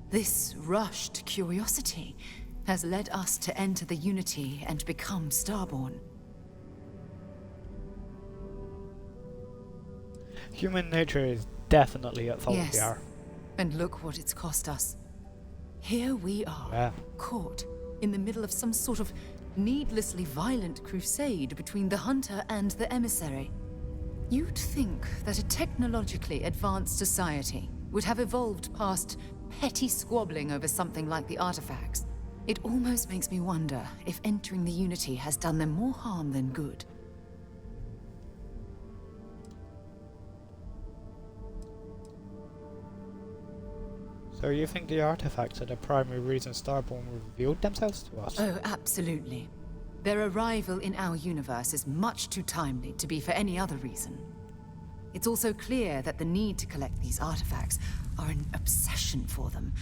This rushed curiosity has led us to enter the Unity and become Starborn. Human nature is definitely at fault Yes, here. and look what it's cost us. Here we are, caught in the middle of some sort of needlessly violent crusade between the hunter and the emissary. You'd think that a technologically advanced society would have evolved past petty squabbling over something like the artifacts. It almost makes me wonder if entering the Unity has done them more harm than good. So you think the artifacts are the primary reason Starborn revealed themselves to us? Oh, absolutely. Their arrival in our universe is much too timely to be for any other reason. It's also clear that the need to collect these artifacts are an obsession for them,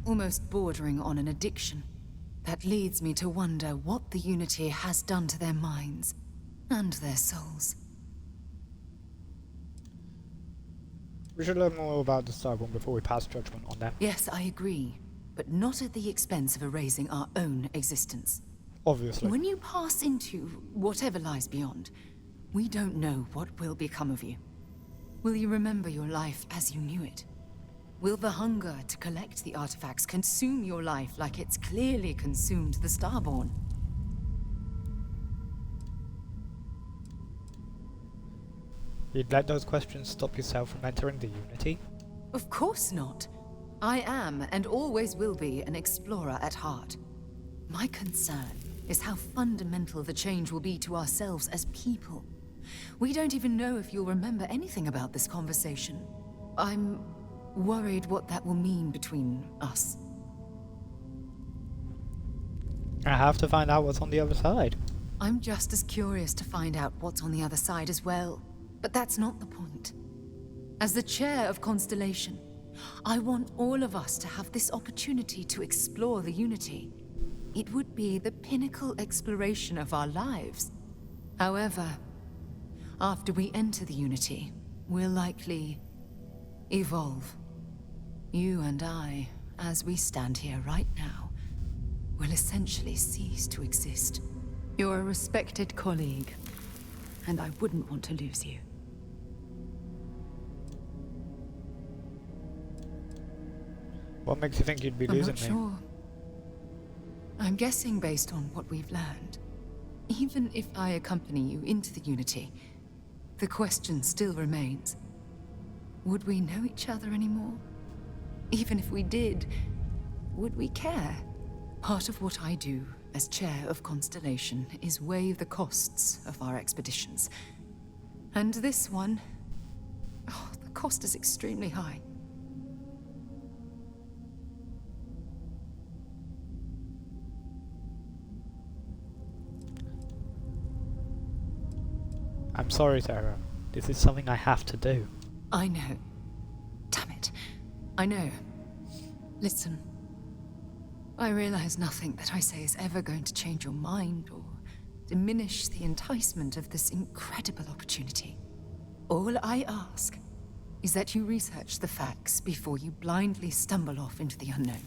almost bordering on an addiction. That leads me to wonder what the Unity has done to their minds and their souls. We should learn more about the Starborn before we pass judgment on them. Yes, I agree, but not at the expense of erasing our own existence. Obviously. When you pass into whatever lies beyond, we don't know what will become of you. Will you remember your life as you knew it? Will the hunger to collect the artifacts consume your life like it's clearly consumed the Starborn? You'd let those questions stop yourself from entering the Unity? Of course not. I am, and always will be, an explorer at heart. My concern is how fundamental the change will be to ourselves as people. We don't even know if you'll remember anything about this conversation. I'm worried what that will mean between us. I have to find out what's on the other side. I'm just as curious to find out what's on the other side as well. But that's not the point. As the chair of Constellation, I want all of us to have this opportunity to explore the Unity. It would be the pinnacle exploration of our lives. However, after we enter the Unity, we'll likely evolve. You and I, as we stand here right now, will essentially cease to exist. You're a respected colleague, and I wouldn't want to lose you. What makes you think you'd be losing me? I'm not sure. I'm guessing based on what we've learned. Even if I accompany you into the Unity, the question still remains. Would we know each other anymore? Even if we did, would we care? Part of what I do as chair of Constellation is weigh the costs of our expeditions. And this one, the cost is extremely high. I'm sorry, Sarah. This is something I have to do. I know. Damn it. I know. Listen. I realize nothing that I say is ever going to change your mind or diminish the enticement of this incredible opportunity. All I ask is that you research the facts before you blindly stumble off into the unknown.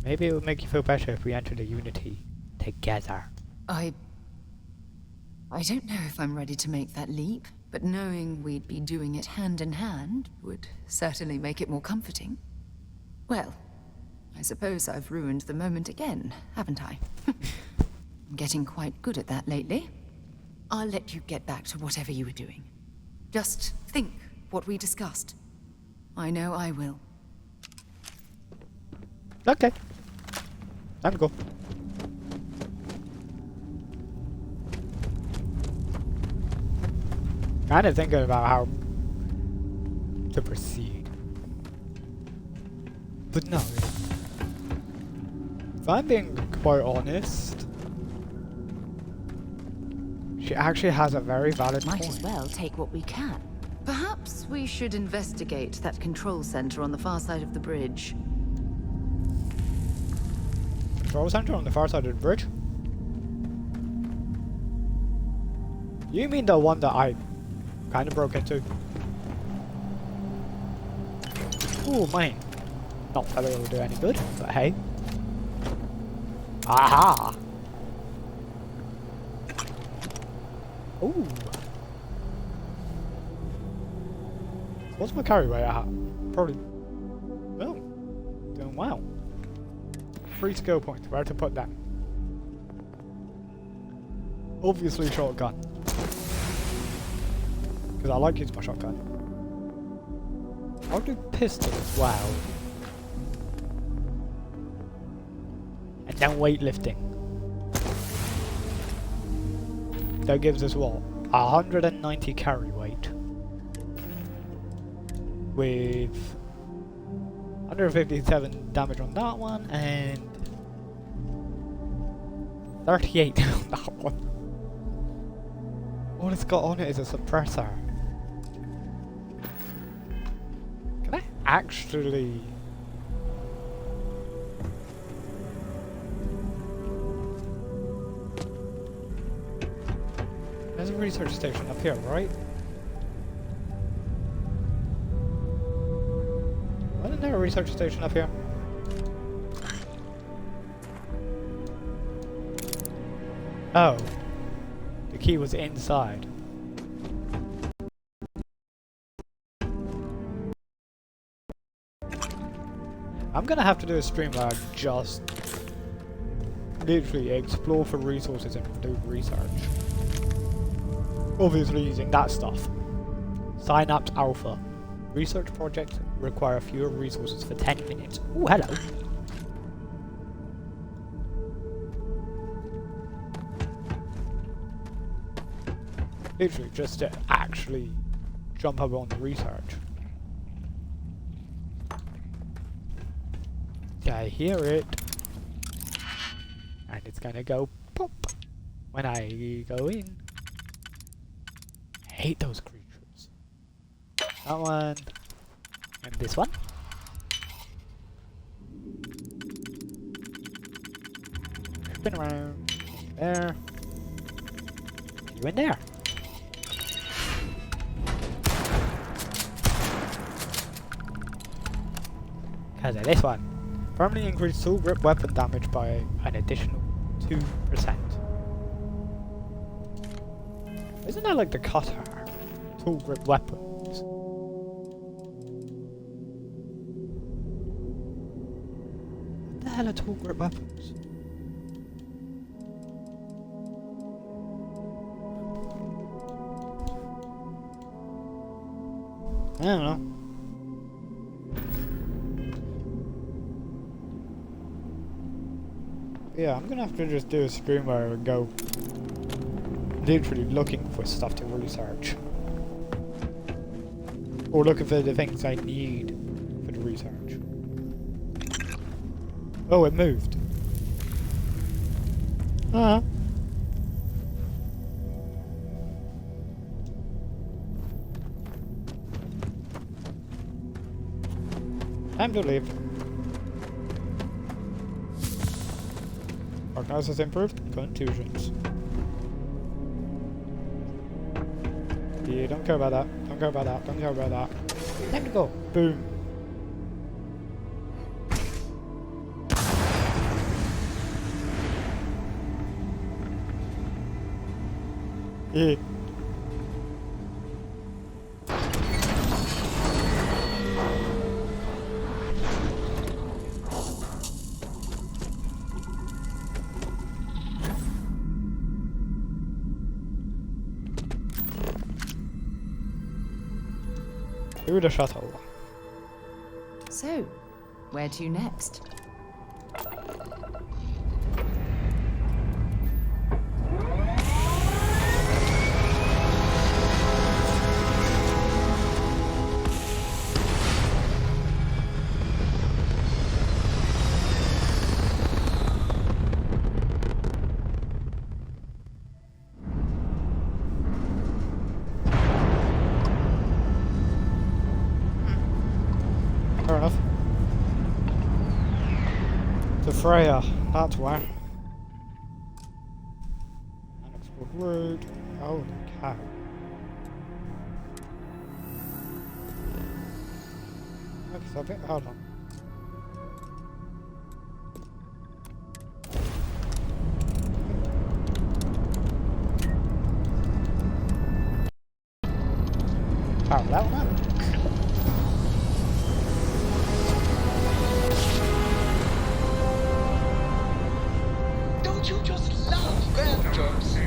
Maybe it would make you feel better if we enter the Unity together. I don't know if I'm ready to make that leap, but knowing we'd be doing it hand in hand would certainly make it more comforting. Well, I suppose I've ruined the moment again, haven't I? I'm getting quite good at that lately. I'll let you get back to whatever you were doing. Just think what we discussed. I know I will. Okay. Time to go. Kind of thinking about how to proceed. But no. If I'm being quite honest, she actually has a very valid point. Might as well take what we can. Perhaps we should investigate that control center on the far side of the bridge. Control center on the far side of the bridge? You mean the one that I kind of broke into? Ooh, money. Not that it will do any good, but hey. Aha! Ooh. What's my carry weight at? Probably... Oh. Doing well. 3 skill points. Where to put them? Obviously shotgun. Because I like using my shotgun. I'll do pistol as well. And then weightlifting. That gives us what? 190 carry weight. With 157 damage on that one and 38 on that one. All it's got on it is a suppressor. Can I actually... There's a research station up here, right? Wasn't there a research station up here? Oh. The key was inside. I'm gonna have to do a stream where I just literally explore for resources and do research. Obviously using that stuff. Synapse Alpha. Research projects require fewer resources for 10 minutes. Ooh, hello. Literally just to actually jump up on the research. I hear it. And it's gonna go pop when I go in. I hate those creatures. That one. And this one. Spin around. There. You in there. Because of this one. Permanently increase tool grip weapon damage by an additional 2%. Isn't that like the cutter? Tool grip weapons. What the hell are tool grip weapons? I don't know. Yeah, I'm gonna have to just do a stream where I go literally looking for stuff to research. Or looking for the things I need for the research. Oh, it moved. Time to leave. Prognosis improved. Contusions. Yeah, don't care about that. Don't care about that. Don't care about that. Time to go. Boom. Yeah. To the shuttle. So, where to next? Fair enough. To Freya, that's where. Unexplored road. Holy cow. Okay, so I think, hold on. Oh, that one? Don't you just love grand jobs?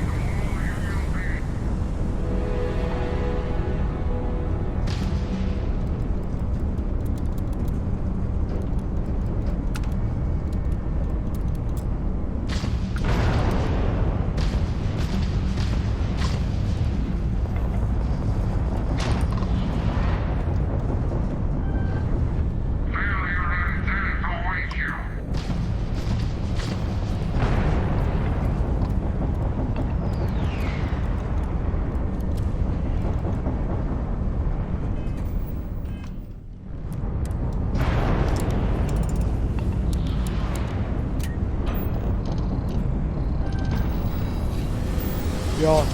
Yeah.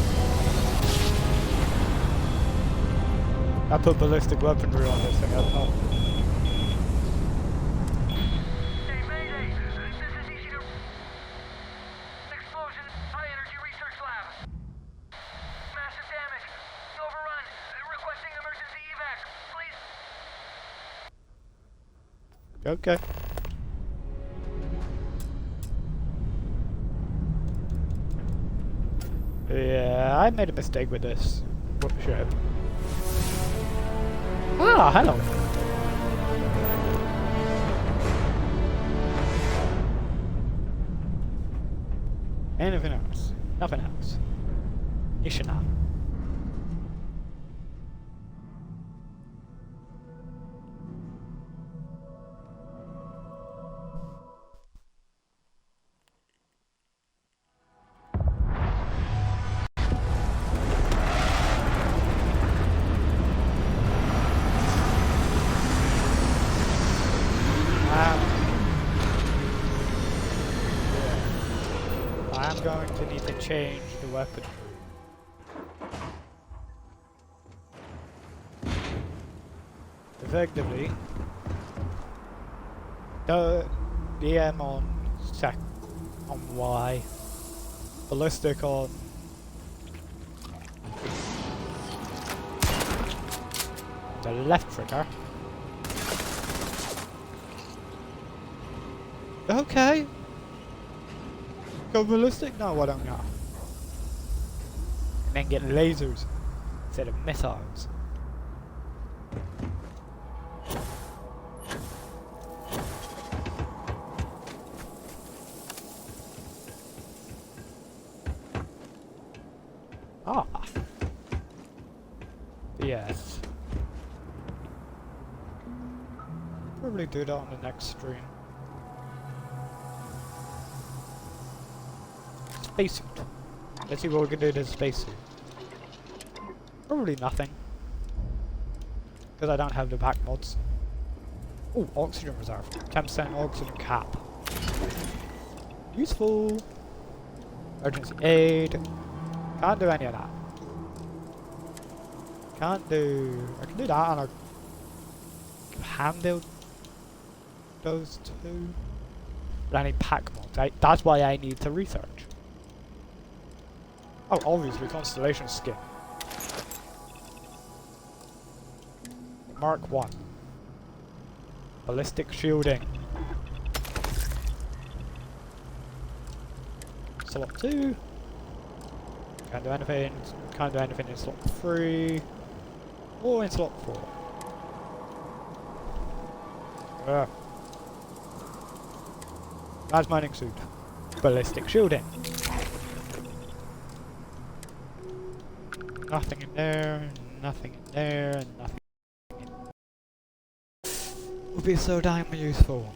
I put ballistic weaponry on this thing, I don't know. Explosion, high energy research lab. Massive damage. Overrun. Requesting emergency evac, please. Okay. Yeah, I made a mistake with this. What ship? Ah, hello. Anything else? Nothing else. Ishina. I'm going to need to change the weapon. Effectively, the DM on Y, ballistic on the left trigger. Okay. Go ballistic? No, I don't know. And then get lasers instead of missiles. Ah. Yes. Probably do that on the next stream. Spacesuit. Let's see what we can do to the spacesuit. Probably nothing. Because I don't have the pack mods. Oh, oxygen reserve. 10% oxygen cap. Useful. Emergency aid. Can't do any of that. Can't do... I can do that and I hand build those two. But I need pack mods. That's why I need to research. Oh, obviously, Constellation skin. Mark 1. Ballistic shielding. Slot 2. Can't do anything in slot 3. Or in slot 4. That's mining suit. Ballistic shielding. Nothing in there, nothing in there, nothing in there. Would be so damn useful.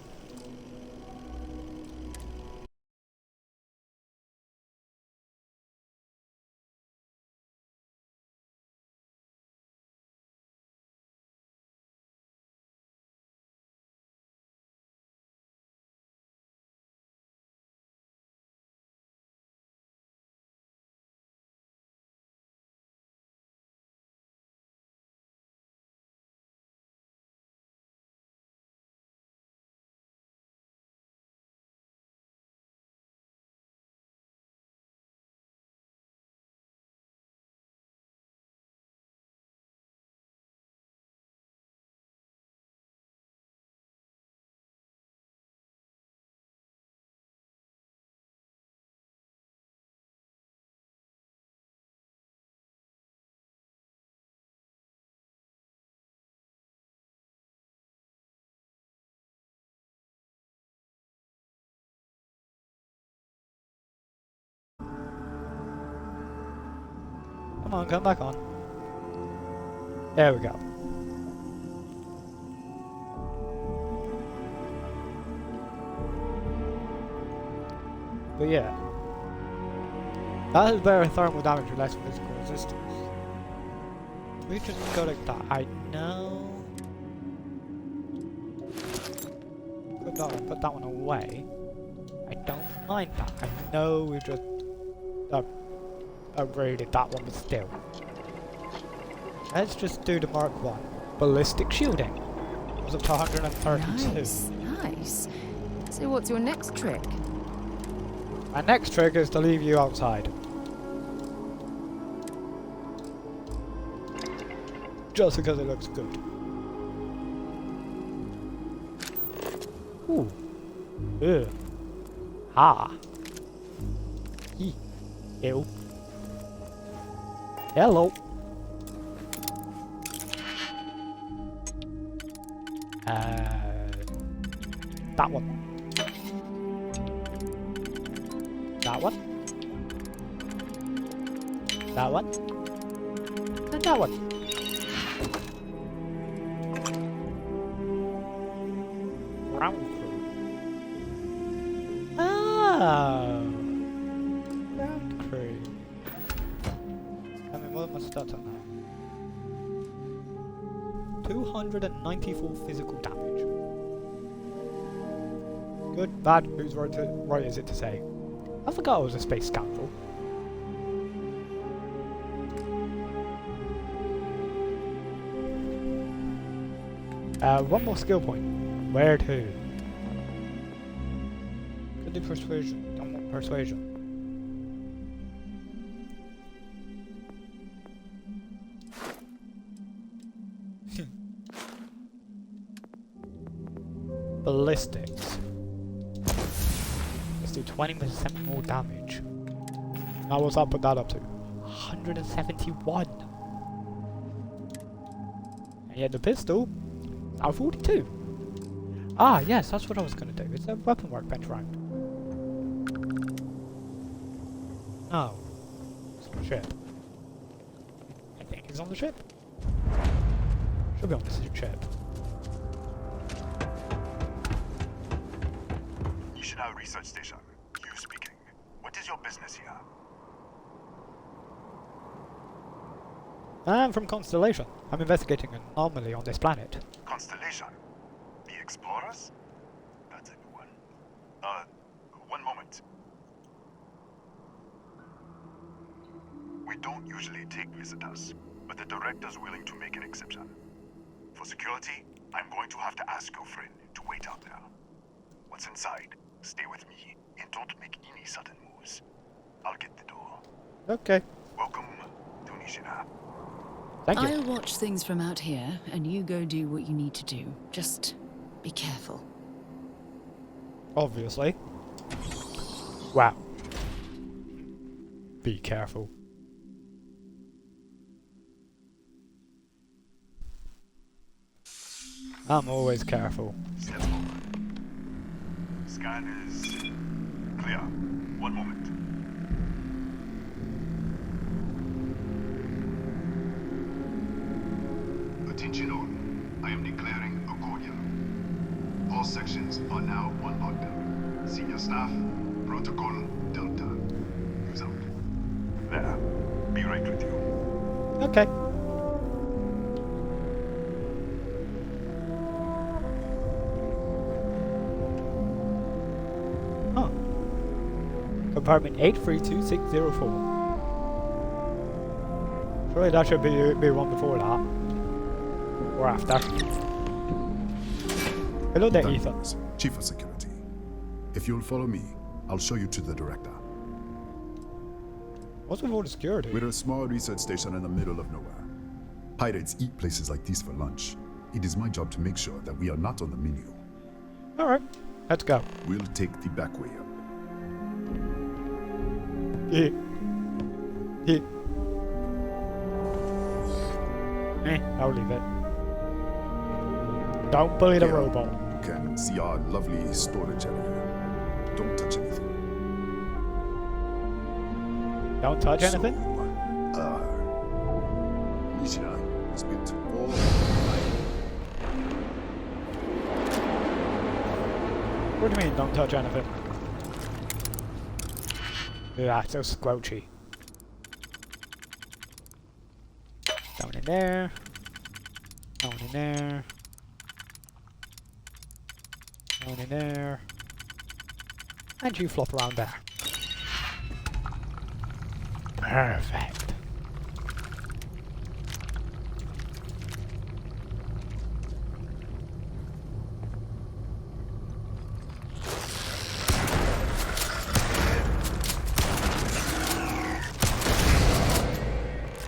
Come on, come back on. There we go. But yeah. That is better thermal damage with less physical resistance. We just go like that. I know. Put that one away. I don't mind that. I know we just upgraded that one, but still. Let's just do the Mark 1. Ballistic shielding. It was up to 132. Nice. So what's your next trick? My next trick is to leave you outside. Just because it looks good. Ooh. Ugh. Ah. Ew. Hello. That one. That one. That one. And that one. Ground crew. Oh. Ground crew. I mean, what are my stats on that? 294 physical damage. Good, bad, who's right is it to say? I forgot I was a space scoundrel. One more skill point. Where to? Could do persuasion. Don't want persuasion. Ballistics. Let's do 20% more damage. Now what's that put that up to? 171. And yet the pistol, now 42. Ah, yes, that's what I was going to do. It's a weapon workbench round. No. It's on the ship. I think it's on the ship. Should be on the ship. National Research Station. You speaking. What is your business here? I'm from Constellation. I'm investigating an anomaly on this planet. Constellation? The Explorers? That's a new one. One moment. We don't usually take visitors, but the director's willing to make an exception. For security, I'm going to have to ask your friend to wait out there. What's inside? Stay with me, and don't make any sudden moves. I'll get the door. Okay. Welcome to Nishina. Thank you. I'll watch things from out here, and you go do what you need to do. Just be careful. Obviously. Wow. Be careful. I'm always careful. Step forward. Scan is clear. One moment. Attention all. I am declaring Accordia. All sections are now on lockdown. Senior staff, Protocol Delta. Use out. There. Be right with you. Okay. Huh. Compartment 832604. Surely that should be one before that. Or after. Hello there, Ethan. Thanks, Chief of Security. If you'll follow me, I'll show you to the director. What's with all the security? We're a small research station in the middle of nowhere. Pirates eat places like these for lunch. It is my job to make sure that we are not on the menu. Alright, let's go. We'll take the back way up. Yeah. Yeah. I'll leave it. Don't bully the robot. You can see our lovely storage area. Don't touch anything. Don't touch anything? Nishina is built all What do you mean, don't touch anything? Yeah, so squelchy. Down in there. Down in there. Down in there. And you flop around there. Perfect.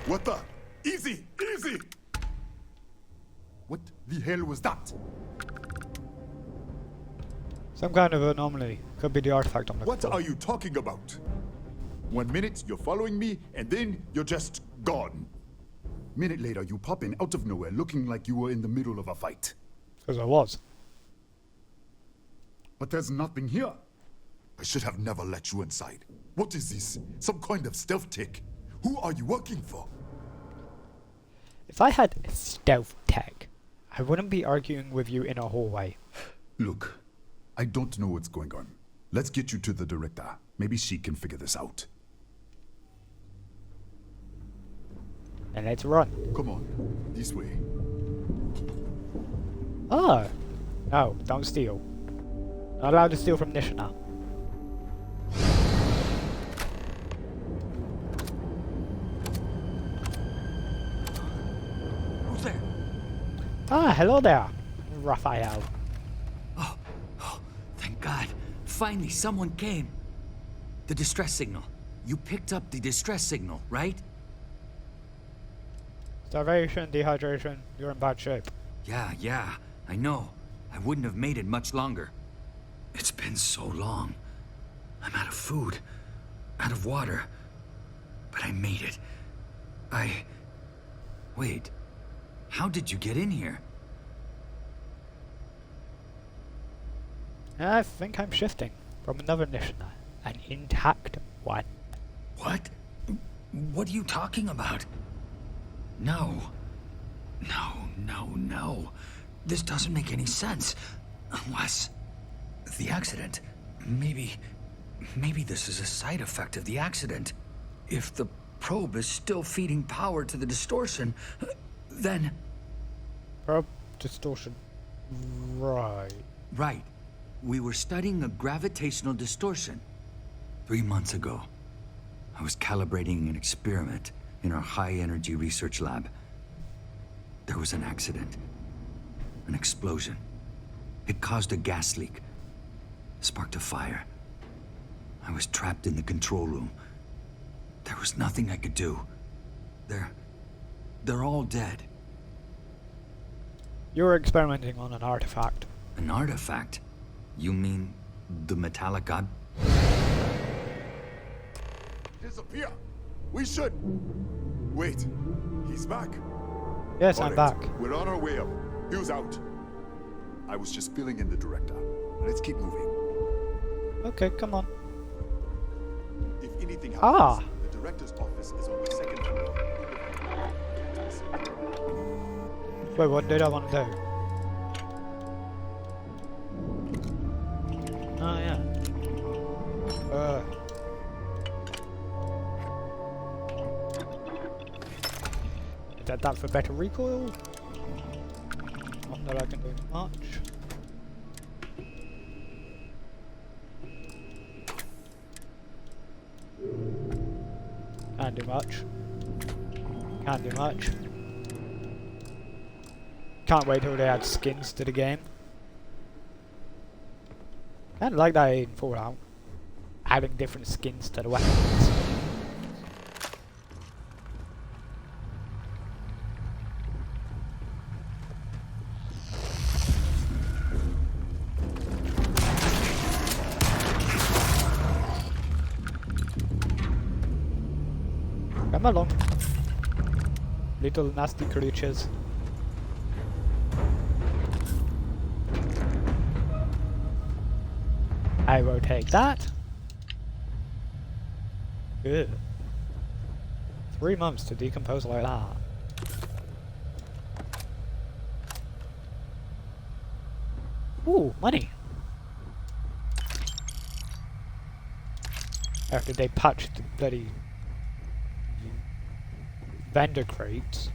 What the? Easy! Easy! What the hell was that? Some kind of anomaly. Could be the artifact on the What are you talking about? 1 minute you're following me, and then you're just gone. Minute later you pop in out of nowhere looking like you were in the middle of a fight. Because I was. But there's nothing here. I should have never let you inside. What is this? Some kind of stealth tech? Who are you working for? If I had stealth tech, I wouldn't be arguing with you in a hallway. Look, I don't know what's going on. Let's get you to the director. Maybe she can figure this out. And let's run. Come on, this way. Oh! No, don't steal. Not allowed to steal from Nishina. Who's there? Ah, hello there, Raphael. Oh, thank God. Finally, someone came. The distress signal. You picked up the distress signal, right? Starvation, dehydration, you're in bad shape. Yeah, I know. I wouldn't have made it much longer. It's been so long. I'm out of food, out of water. But I made it. Wait. How did you get in here? I think I'm shifting from another Nishina. An intact one. What? What are you talking about? No. This doesn't make any sense. Unless... the accident. Maybe this is a side effect of the accident. If the probe is still feeding power to the distortion, then... Probe distortion. Right. Right. We were studying a gravitational distortion. 3 months ago, I was calibrating an experiment in our high-energy research lab. There was an accident. An explosion. It caused a gas leak. Sparked a fire. I was trapped in the control room. There was nothing I could do. They're all dead. You were experimenting on an artifact. An artifact? You mean the metallic god? Disappear! We should... Wait, he's back. Yes, I'm back. We're on our way up. Who's out? I was just filling in the director. Let's keep moving. Okay, come on. If anything happens, Ah! the director's office is on the second floor. Wait, what did I want to do? Oh, yeah. Did that for better recoil? Not that I can do much. Can't do much. Can't do much. Can't wait till they add skins to the game. Kinda like that in Fallout. Adding different skins to the weapons. Come along. Little nasty creatures. I will take that. Good. 3 months to decompose like that. Ooh, money. After they patched the bloody vendor crates.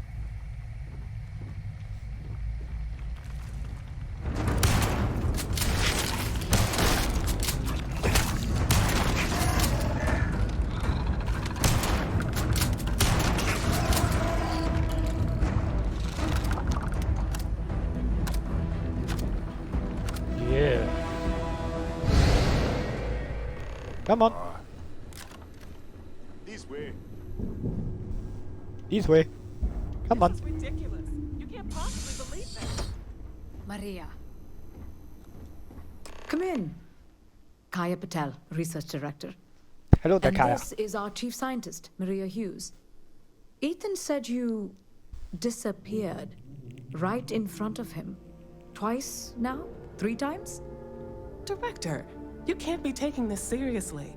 Yeah. Come on. This way. This way. Come on. This is ridiculous. You can't possibly believe this. Maria. Come in. Kaya Patel, Research Director. Hello there, And Kaya. this is our Chief Scientist, Maria Hughes. Ethan said you disappeared right in front of him. Twice now? 3 times? Director, you can't be taking this seriously.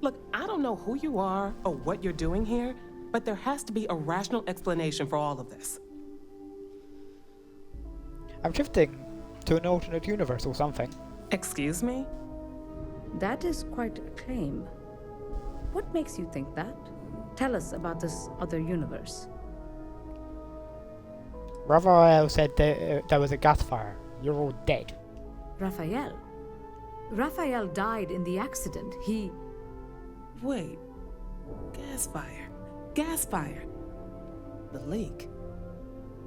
Look, I don't know who you are or what you're doing here, but there has to be a rational explanation for all of this. I'm shifting to an alternate universe or something. Excuse me? That is quite a claim. What makes you think that? Tell us about this other universe. Raphael said there was a gas fire. You're all dead. Raphael? Raphael died in the accident. He... Wait. Gas fire. Gas fire. The leak.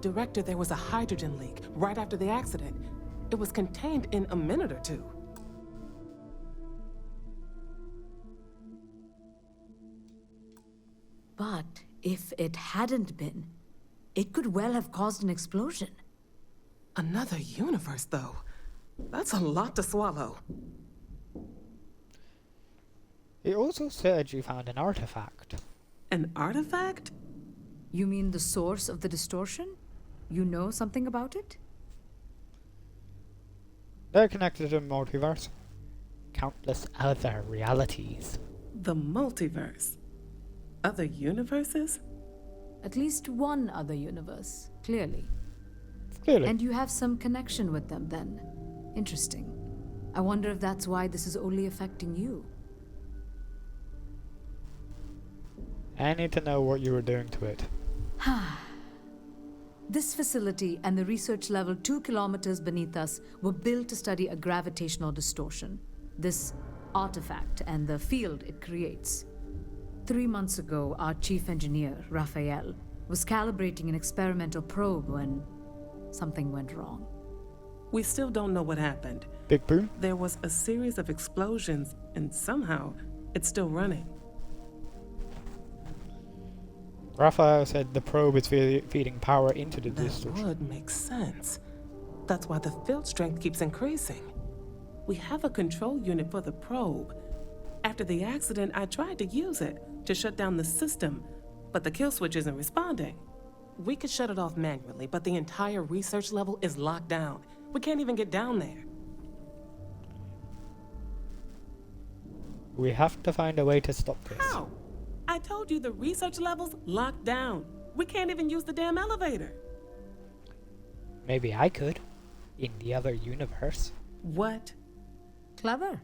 Director, there was a hydrogen leak right after the accident. It was contained in a minute or 2. But if it hadn't been, it could well have caused an explosion. Another universe, though. That's a lot to swallow. It also said you found an artifact. An artifact? You mean the source of the distortion? You know something about it? They're connected to the multiverse. Countless other realities. The multiverse? Other universes? At least one other universe, clearly. Clearly. And you have some connection with them then. Interesting. I wonder if that's why this is only affecting you. I need to know what you were doing to it. This facility and the research level 2 kilometers beneath us were built to study a gravitational distortion. This artifact and the field it creates. 3 months ago, our chief engineer, Raphael, was calibrating an experimental probe when something went wrong. We still don't know what happened. Big boom? There was a series of explosions, and somehow it's still running. Raphael said the probe is feeding power into the distortion. That would make sense. That's why the field strength keeps increasing. We have a control unit for the probe. After the accident, I tried to use it to shut down the system, but the kill switch isn't responding. We could shut it off manually, but the entire research level is locked down. We can't even get down there. We have to find a way to stop this. How? I told you the research level's locked down. We can't even use the damn elevator. Maybe I could. In the other universe. What? Clever.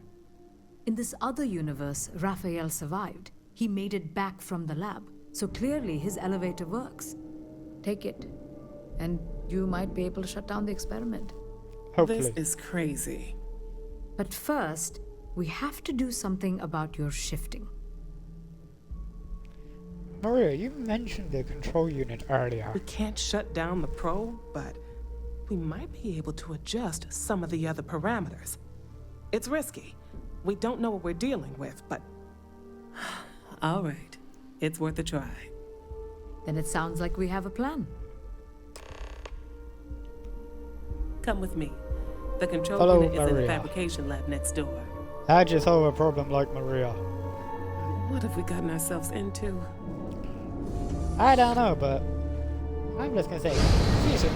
In this other universe, Raphael survived. He made it back from the lab, so clearly his elevator works. Take it, and you might be able to shut down the experiment. This is crazy. But first, we have to do something about your shifting. Maria, you mentioned the control unit earlier. We can't shut down the probe, but we might be able to adjust some of the other parameters. It's risky. We don't know what we're dealing with, but... All right. It's worth a try. Then it sounds like we have a plan. Come with me. The control Hello, unit is in the Maria. fabrication lab next door. How'd you solve a problem like Maria? What have we gotten ourselves into? I don't know, but I'm just gonna say, see you soon.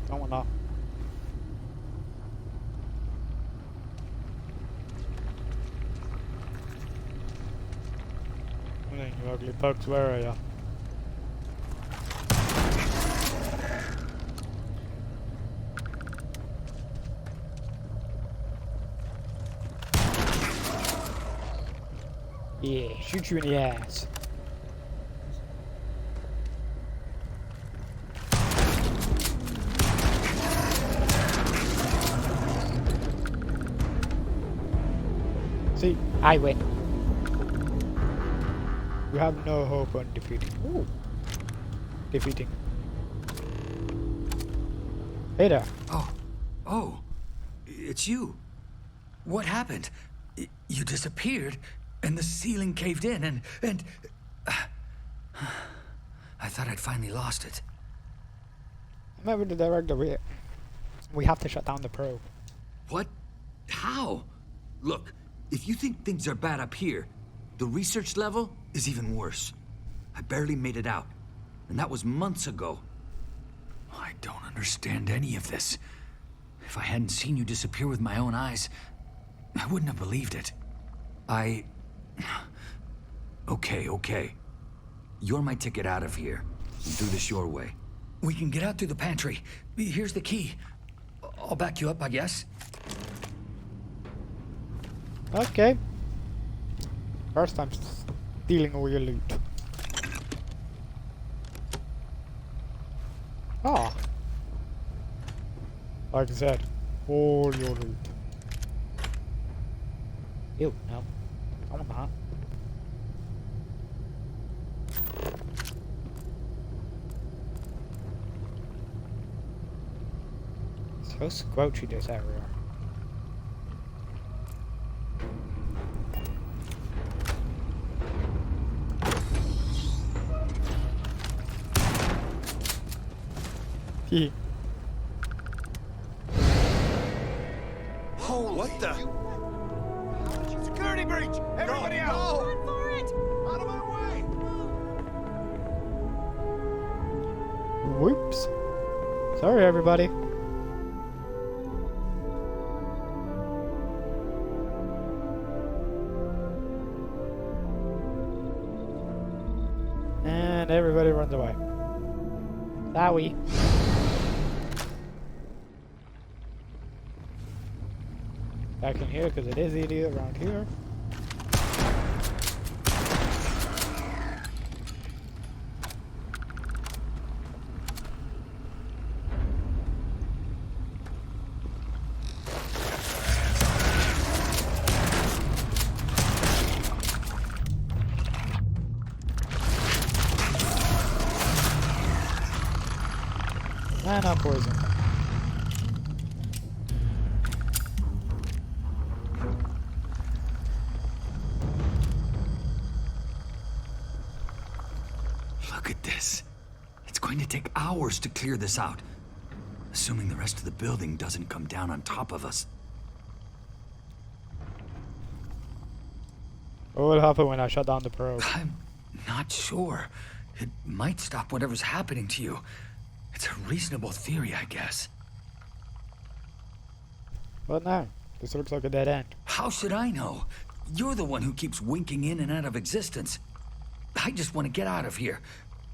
Don't want that. You ugly bugs, where are ya? Yeah, shoot you in the ass. See, I win. You have no hope on defeating. Ooh. Defeating. Hey there. Oh, it's you. What happened? You disappeared, and the ceiling caved in, and I thought I'd finally lost it. Remember the director, we have to shut down the probe. What? How? Look, if you think things are bad up here, the research level is even worse. I barely made it out, and that was months ago. I don't understand any of this. If I hadn't seen you disappear with my own eyes, I wouldn't have believed it. Okay. You're my ticket out of here. We'll do this your way. We can get out through the pantry. Here's the key. I'll back you up, I guess. Okay. First I'm stealing all your loot. Ah. Like I said, all your loot. Ew, no. I want that. So squelchy this area. Holy what the? Security breach! Everybody out! Run for it! Out of my way! Whoops. Sorry, everybody. And everybody runs away. Sorry. Back in here, because it is idiot around here. Not poison. Look at this. It's going to take hours to clear this out. Assuming the rest of the building doesn't come down on top of us. What will happen when I shut down the probe? I'm not sure. It might stop whatever's happening to you. It's a reasonable theory, I guess. What now? This looks like a dead end. How should I know? You're the one who keeps winking in and out of existence. I just want to get out of here.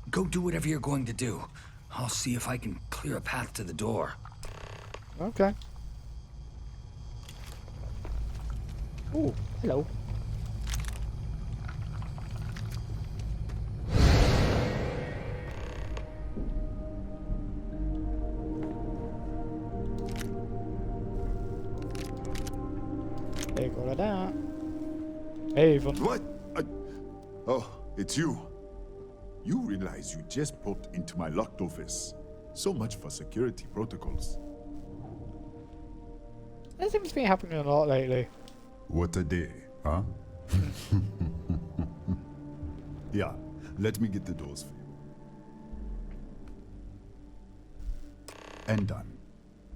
Go do whatever you're going to do. I'll see if I can clear a path to the door. Okay. Oh, hello. Take all of that. Hey, Ethan. What? Oh, it's you. You realize you just popped into my locked office. So much for security protocols. That seems to be happening a lot lately. What a day, huh? Yeah, let me get the doors for you. And done.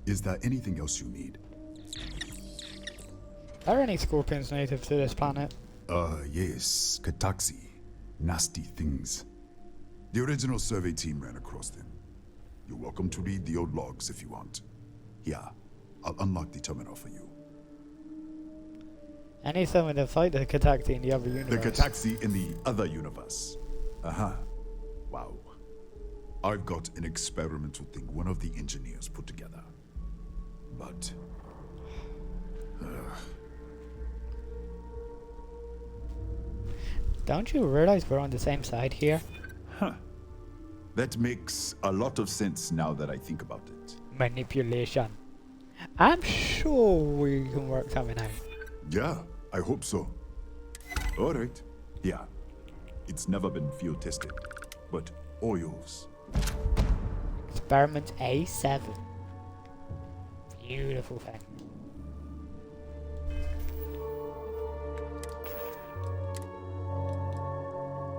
Is there anything else you need? Are any scorpions native to this planet? Yes. Kataxi. Nasty things. The original survey team ran across them. You're welcome to read the old logs if you want. Here, I'll unlock the terminal for you. Any summon to fight the Kataxi in the other universe? The Kataxi in the other universe. Aha. Wow. I've got an experimental thing one of the engineers put together. But... Don't you realize we're on the same side here? Huh. That makes a lot of sense now that I think about it. Manipulation. I'm sure we can work something out. Yeah, I hope so. Alright. Yeah. It's never been field tested, but all yours. Experiment A7. Beautiful thing.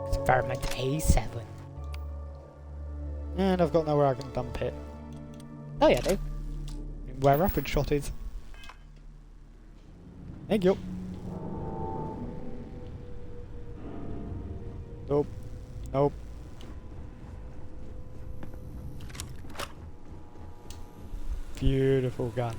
Experiment A7. And I've got nowhere I can dump it. Oh yeah, I do. Where rapid shot is. Thank you. Nope. Nope. Beautiful gun.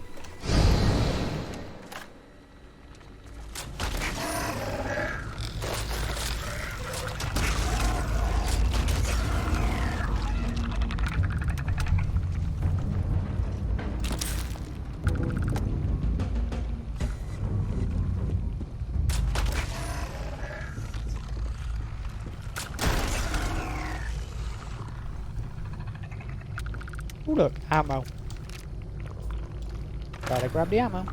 Ooh, look, ammo. Gotta grab the ammo.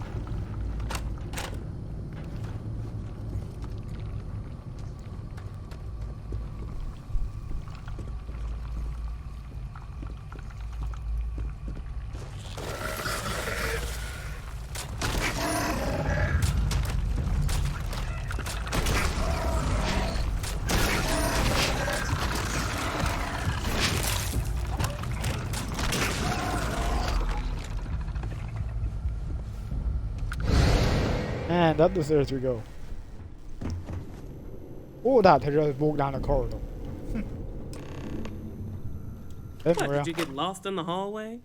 And up the stairs we go. Oh, that I just walked down a corridor. What, did you get lost in the hallway?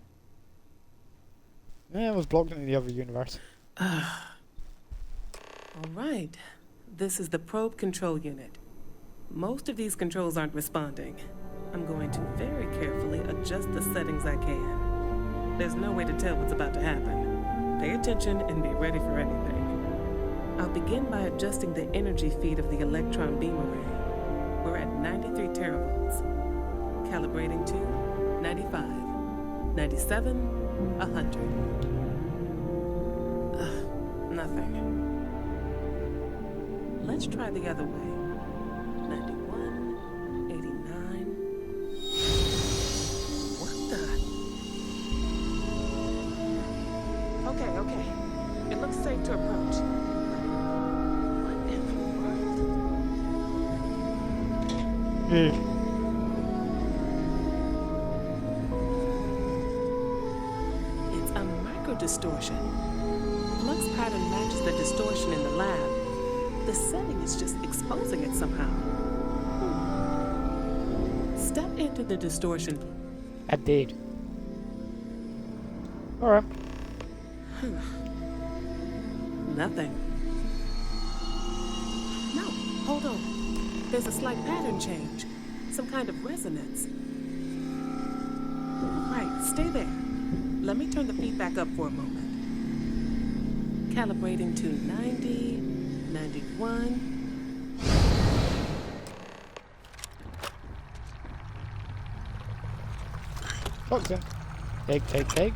Yeah, it was blocked in the other universe. All right. This is the probe control unit. Most of these controls aren't responding. I'm going to very carefully adjust the settings I can. There's no way to tell what's about to happen. Pay attention and be ready for anything. I'll begin by adjusting the energy feed of the electron beam array. We're at 93 teravolts. Calibrating to 95, 97, 100. Nothing. Let's try the other way. 91, 89. What the? Okay. It looks safe to approach. distortion. Flux pattern matches the distortion in the lab. The setting is just exposing it somehow. Step into the distortion. I did. Alright. Nothing. No, hold on. There's a slight pattern change. Some kind of resonance. Right, stay there. Let me turn the feedback up for a moment. Calibrating to 90, 91. Boxing. Take.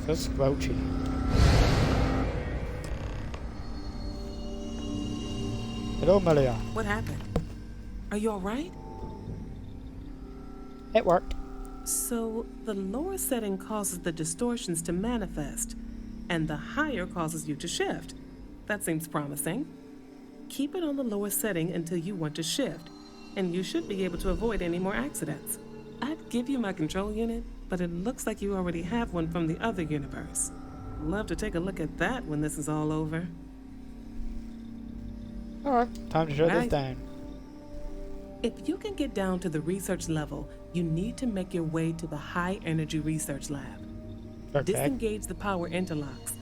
So squelchy. Hello, Malia. What happened? Are you alright? It worked. So, the lower setting causes the distortions to manifest, and the higher causes you to shift. That seems promising. Keep it on the lower setting until you want to shift, and you should be able to avoid any more accidents. I'd give you my control unit, but it looks like you already have one from the other universe. Love to take a look at that when this is all over. Alright, time to shut this down. If you can get down to the research level, you need to make your way to the high energy research lab. Okay. Disengage the power interlocks,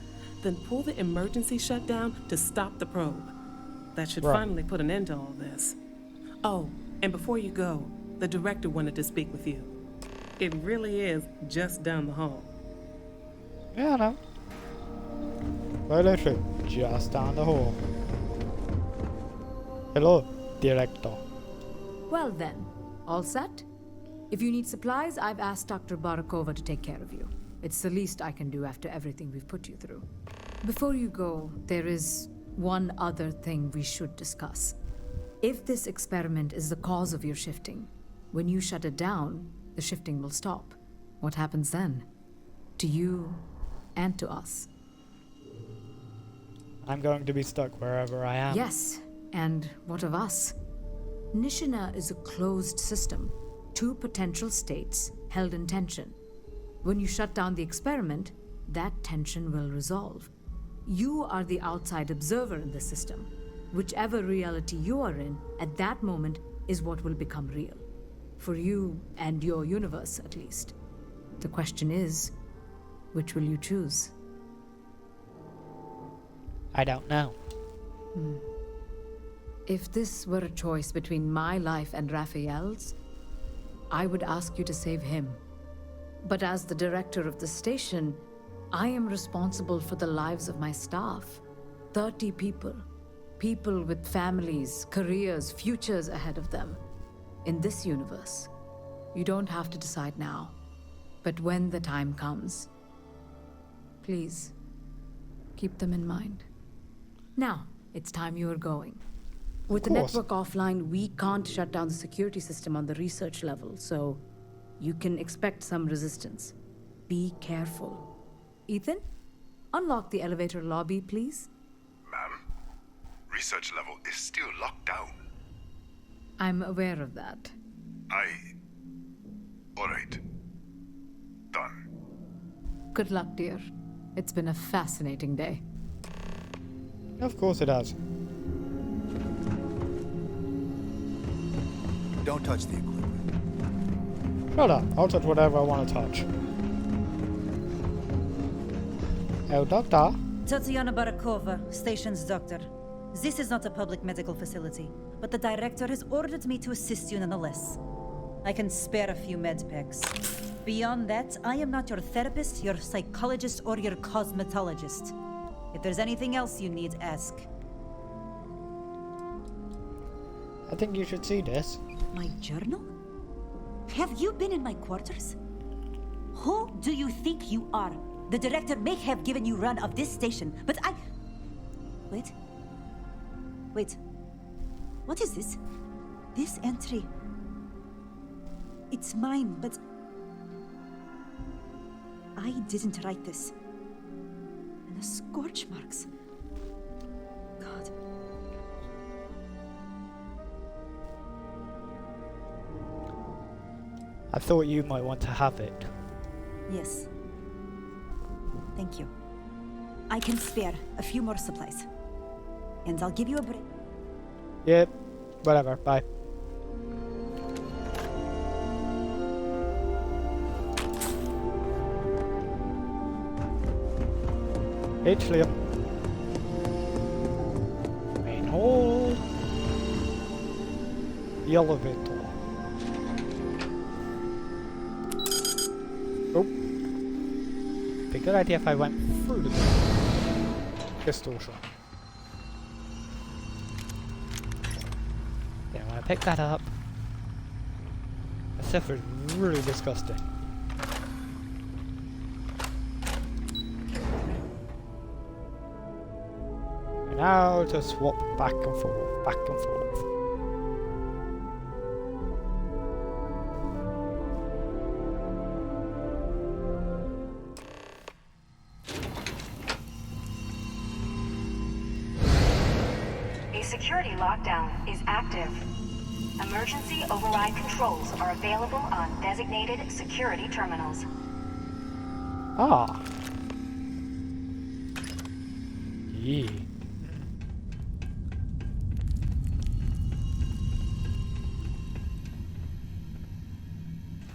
then pull the emergency shutdown to stop the probe. That should finally put an end to all this. Oh, and before you go, the director wanted to speak with you. It really is just down the hall. Yeah, I know. Well, literally, just down the hall. Hello, director. Well then, all set? If you need supplies, I've asked Dr. Barakova to take care of you. It's the least I can do after everything we've put you through. Before you go, there is one other thing we should discuss. If this experiment is the cause of your shifting, when you shut it down, the shifting will stop. What happens then? To you and to us. I'm going to be stuck wherever I am. Yes, and what of us? Nishina is a closed system. 2 potential states held in tension. When you shut down the experiment, that tension will resolve. You are the outside observer in the system. Whichever reality you are in, at that moment, is what will become real. For you and your universe, at least. The question is, which will you choose? I don't know. If this were a choice between my life and Raphael's, I would ask you to save him. But as the director of the station, I am responsible for the lives of my staff. 30 people. People with families, careers, futures ahead of them. In this universe, you don't have to decide now. But when the time comes, please, keep them in mind. Now, it's time you are going. With the network offline, we can't shut down the security system on the research level, so you can expect some resistance. Be careful. Ethan, unlock the elevator lobby, please. Ma'am, research level is still locked down. I'm aware of that. All right. Done. Good luck, dear. It's been a fascinating day. Of course it has. Don't touch the equipment. Shut up. I'll touch whatever I want to touch. Oh, doctor. Tatiana Barakova, station's doctor. This is not a public medical facility, but the director has ordered me to assist you nonetheless. I can spare a few med packs. Beyond that, I am not your therapist, your psychologist, or your cosmetologist. If there's anything else you need, ask. I think you should see this. My journal? Have you been in my quarters? Who do you think you are? The director may have given you run of this station, but I... Wait. What is this? This entry... It's mine, but... I didn't write this. And the scorch marks... God... I thought you might want to have it. Yes. Thank you. I can spare a few more supplies. And I'll give you a break. Yep. Whatever. Bye. Atrium. Main hall. The elevator. Oh. Be a good idea if I went through the distortion. Yeah, when I pick that up, that stuff is really disgusting. And now to swap back and forth, back and forth. A security lockdown is active. Emergency override controls are available on designated security terminals. Ah. Yeah.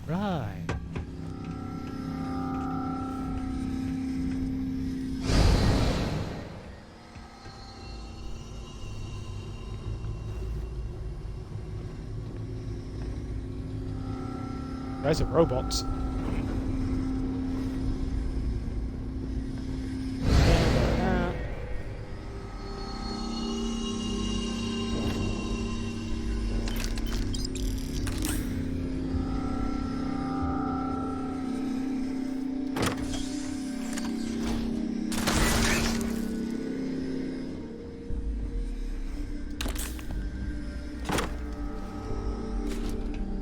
Right. Rise of robots.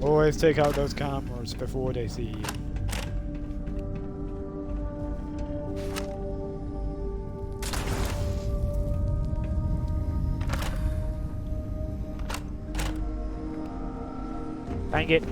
Always take out those cameras before they see you. Dang it.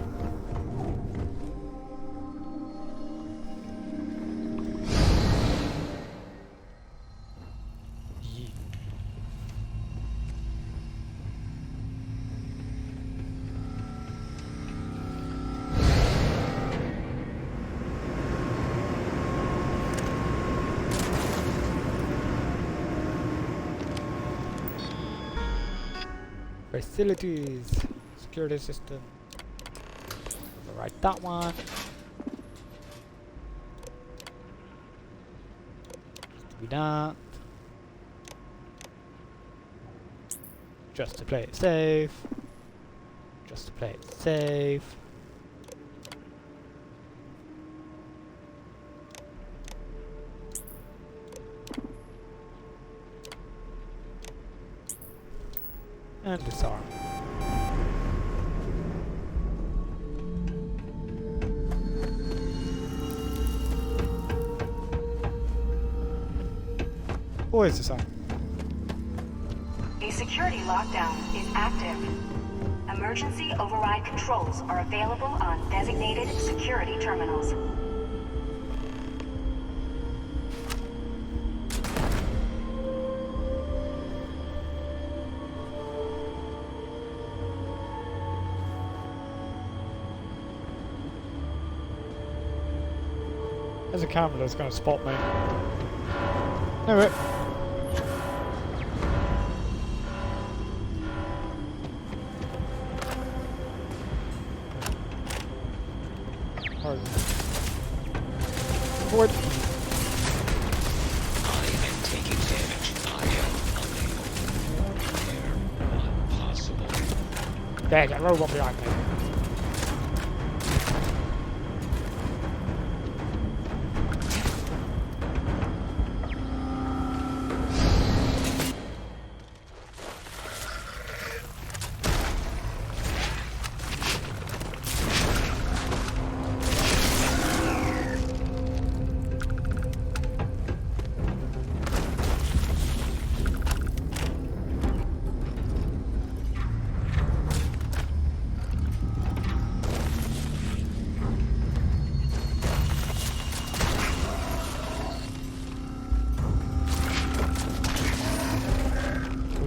Facilities, security system. Override that one. Just do that. Just to play it safe. Just to play it safe. And disarm. Always disarm. A security lockdown is active. Emergency override controls are available on designated security terminals. There's a camera that's going to spot me. Anyway. Forward. I am taking damage. I am unable. They're impossible. There's a robot behind me.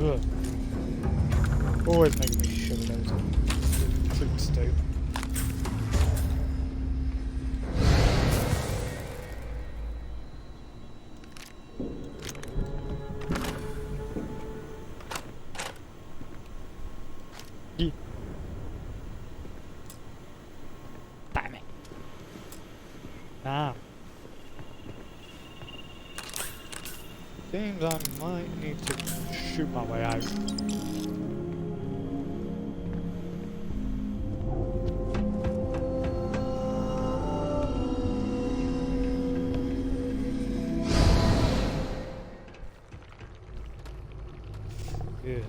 Ugh. Always making me shiver those fruits do. Damn it. Now. Seems I might need to shoot my way out. Yeah.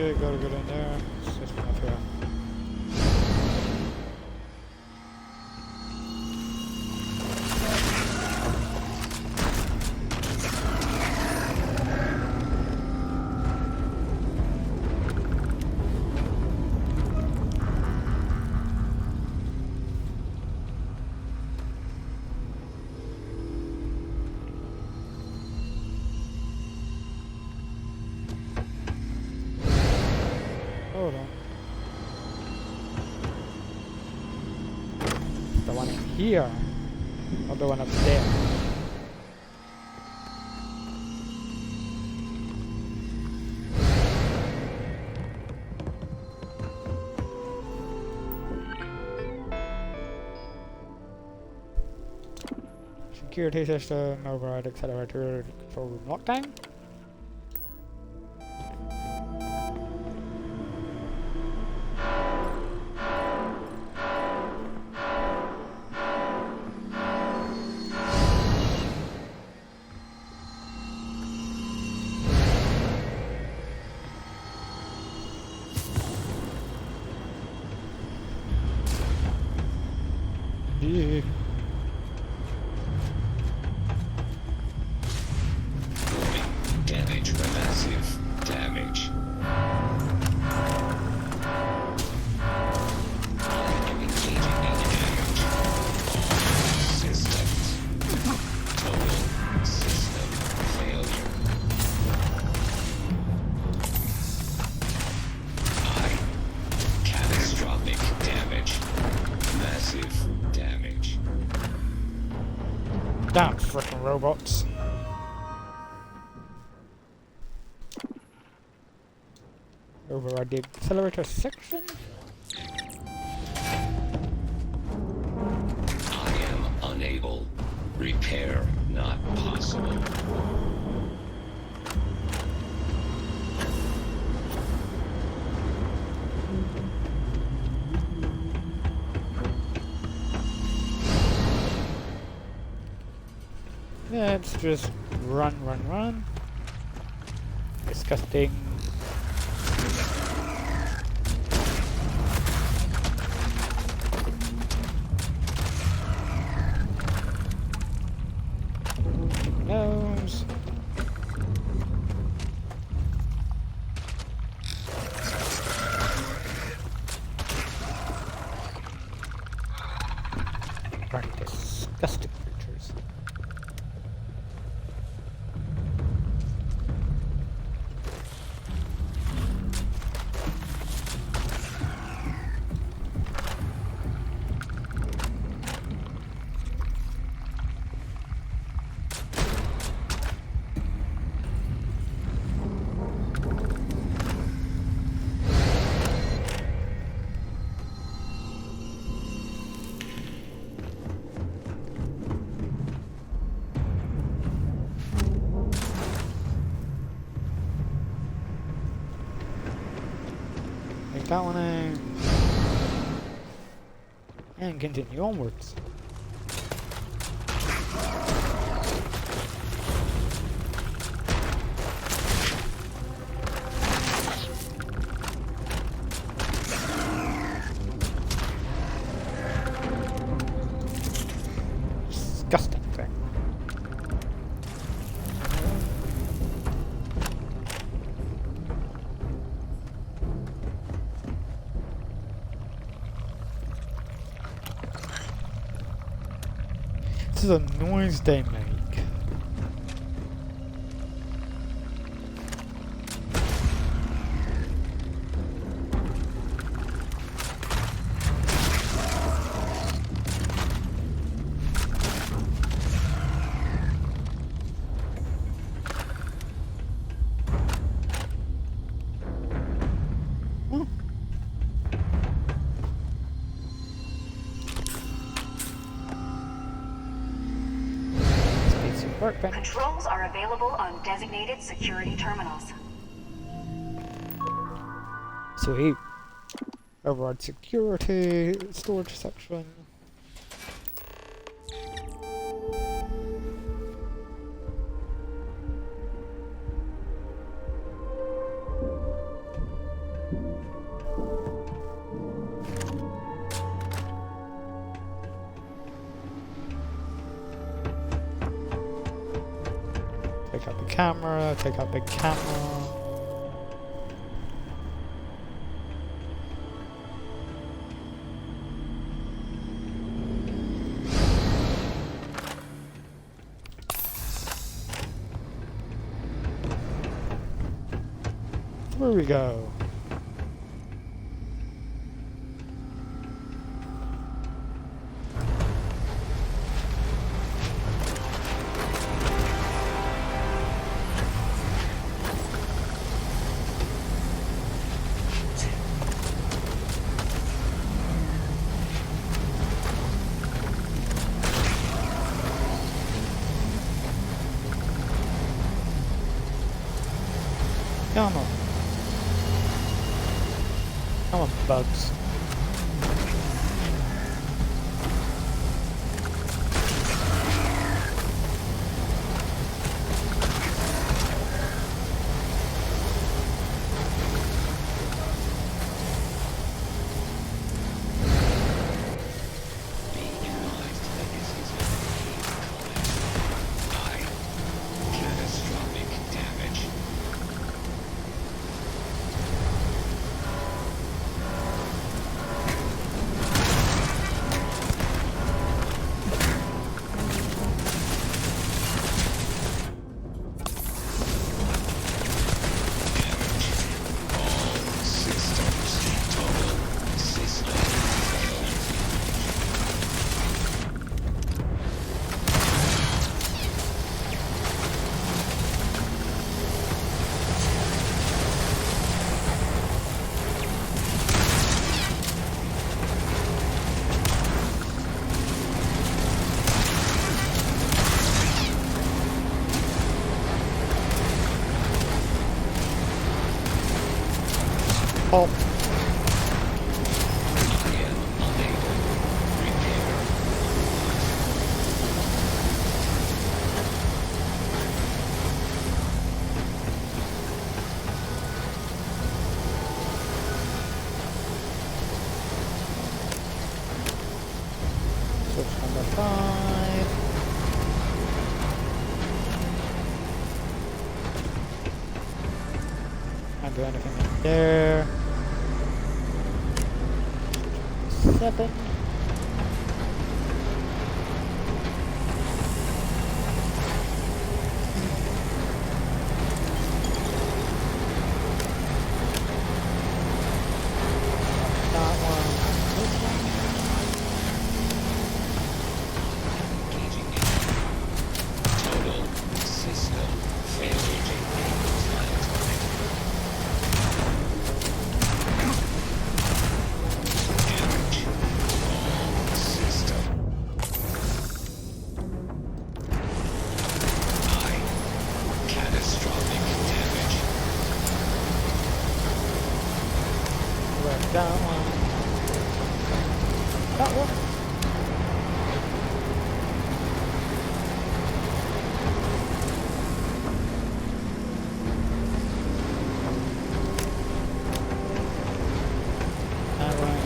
Okay, gotta get in there. System up here. Hold on. The one in here, or the one up there? Security system, override accelerator, control room lockdown. Yeah. Damage, massive damage. I am engaging in damage. Systems. Total system failure. Catastrophic damage. Massive damage. Damn frickin' robots. Override the accelerator section. I am unable. Repair not possible. Let's just run, run, run. Disgusting. Nose. Right, disgusting creatures. that one out. And continue onwards. Disgusting thing. This is a noise they make. Workbench. Controls are available on designated security terminals. Sweet. Override security, storage section. Take out the camera, take out the camera. Where we go? Come on. Come on, bugs. Oh. Switch number 5. Can't do anything in there. 7. That one. This one. Total system failure. Damage. That one. That one. That one.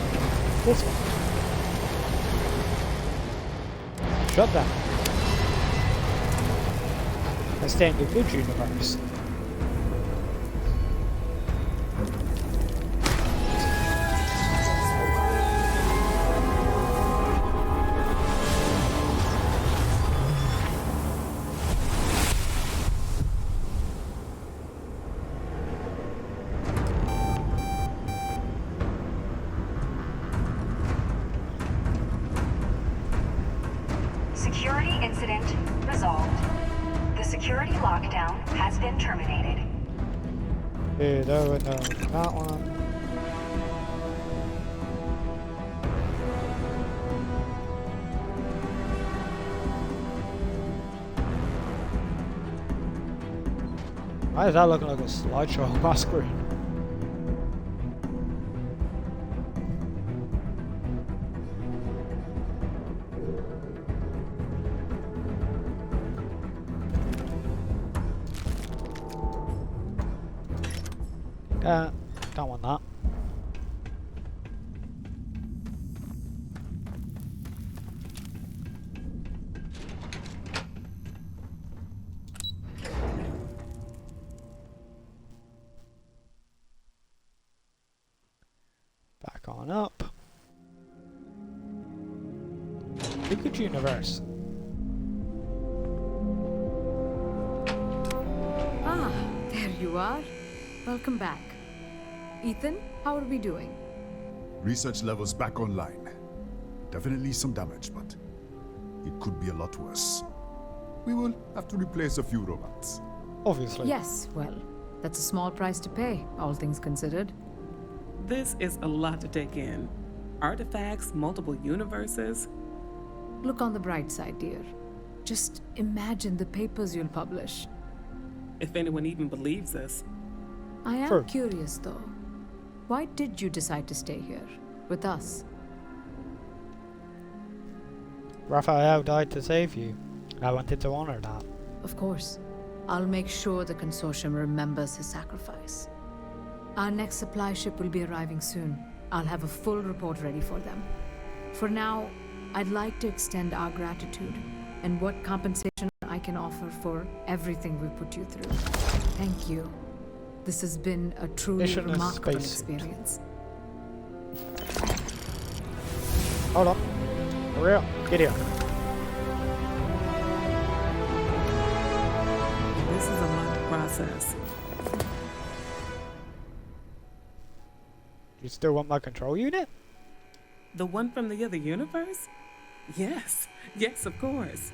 This one. Shut down. I stay in the good universe. Security incident resolved. The security lockdown has been terminated. No, that one. Why is that looking like a slideshow on my screen? Don't want that. Back on up. The good universe. Ah, there you are. Welcome back. Ethan, how are we doing? Research levels back online. Definitely some damage, but it could be a lot worse. We will have to replace a few robots. Obviously. Yes, well, that's a small price to pay, all things considered. This is a lot to take in. Artifacts, multiple universes. Look on the bright side, dear. Just imagine the papers you'll publish. If anyone even believes us. I am curious, though. Why did you decide to stay here, with us? Raphael died to save you. I wanted to honor that. Of course. I'll make sure the consortium remembers his sacrifice. Our next supply ship will be arriving soon. I'll have a full report ready for them. For now, I'd like to extend our gratitude and what compensation I can offer for everything we've put you through. Thank you. This has been a truly remarkable experience. Hold on. For real. Get here. This is a long process. You still want my control unit? The one from the other universe? Yes. Yes, of course.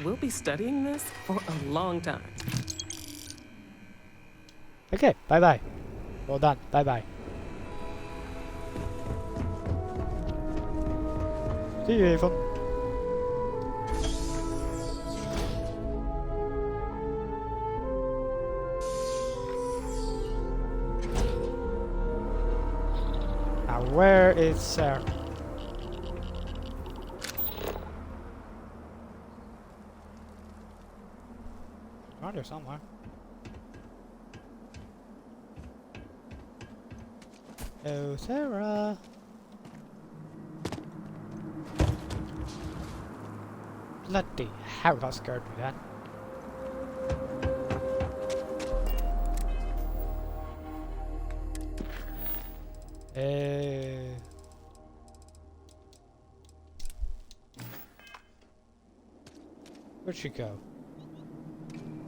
We'll be studying this for a long time. Okay, bye-bye. Well done, bye-bye. See you, Ethan. Now, where is Sarah? Around here somewhere. Oh, Sarah. Bloody hell, that scared me then. Where'd she go?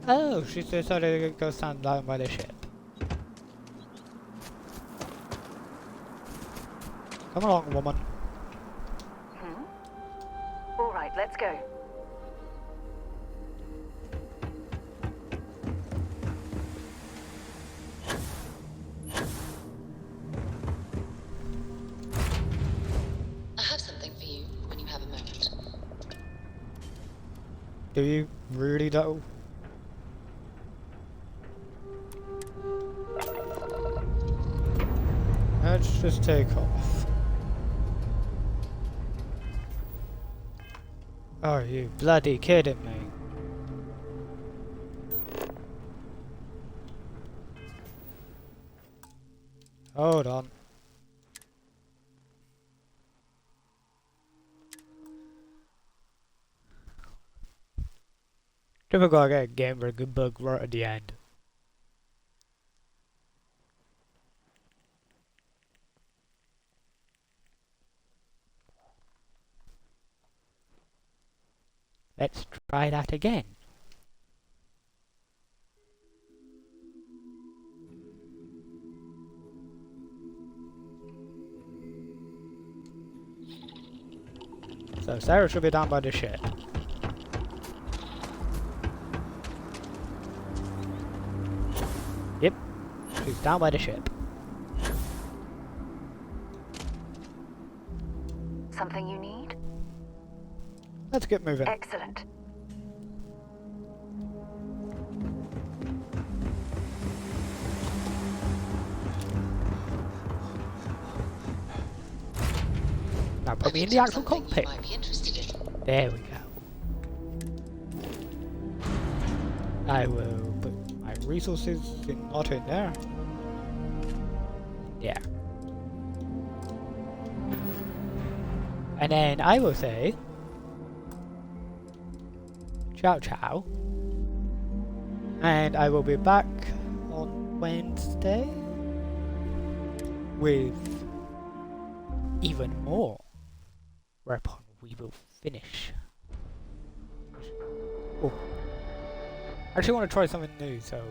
Oh, she decided to go stand down by the ship. Come along, woman. All right, let's go. I have something for you when you have a moment. Do you really though? Let's just take off. Are you bloody kidding me? Hold on. Typical, I get a game where a good bug right at the end. Let's try that again. So Sarah should be down by the ship. Yep, she's down by the ship. Something you need? Let's get moving. Excellent. Now put me in the actual cockpit. Might be interested in. There we go. I will put my resources not in there. Yeah. And then I will say ciao ciao. And I will be back on Wednesday with even more. Whereupon we will finish. Oh. I actually want to try something new, so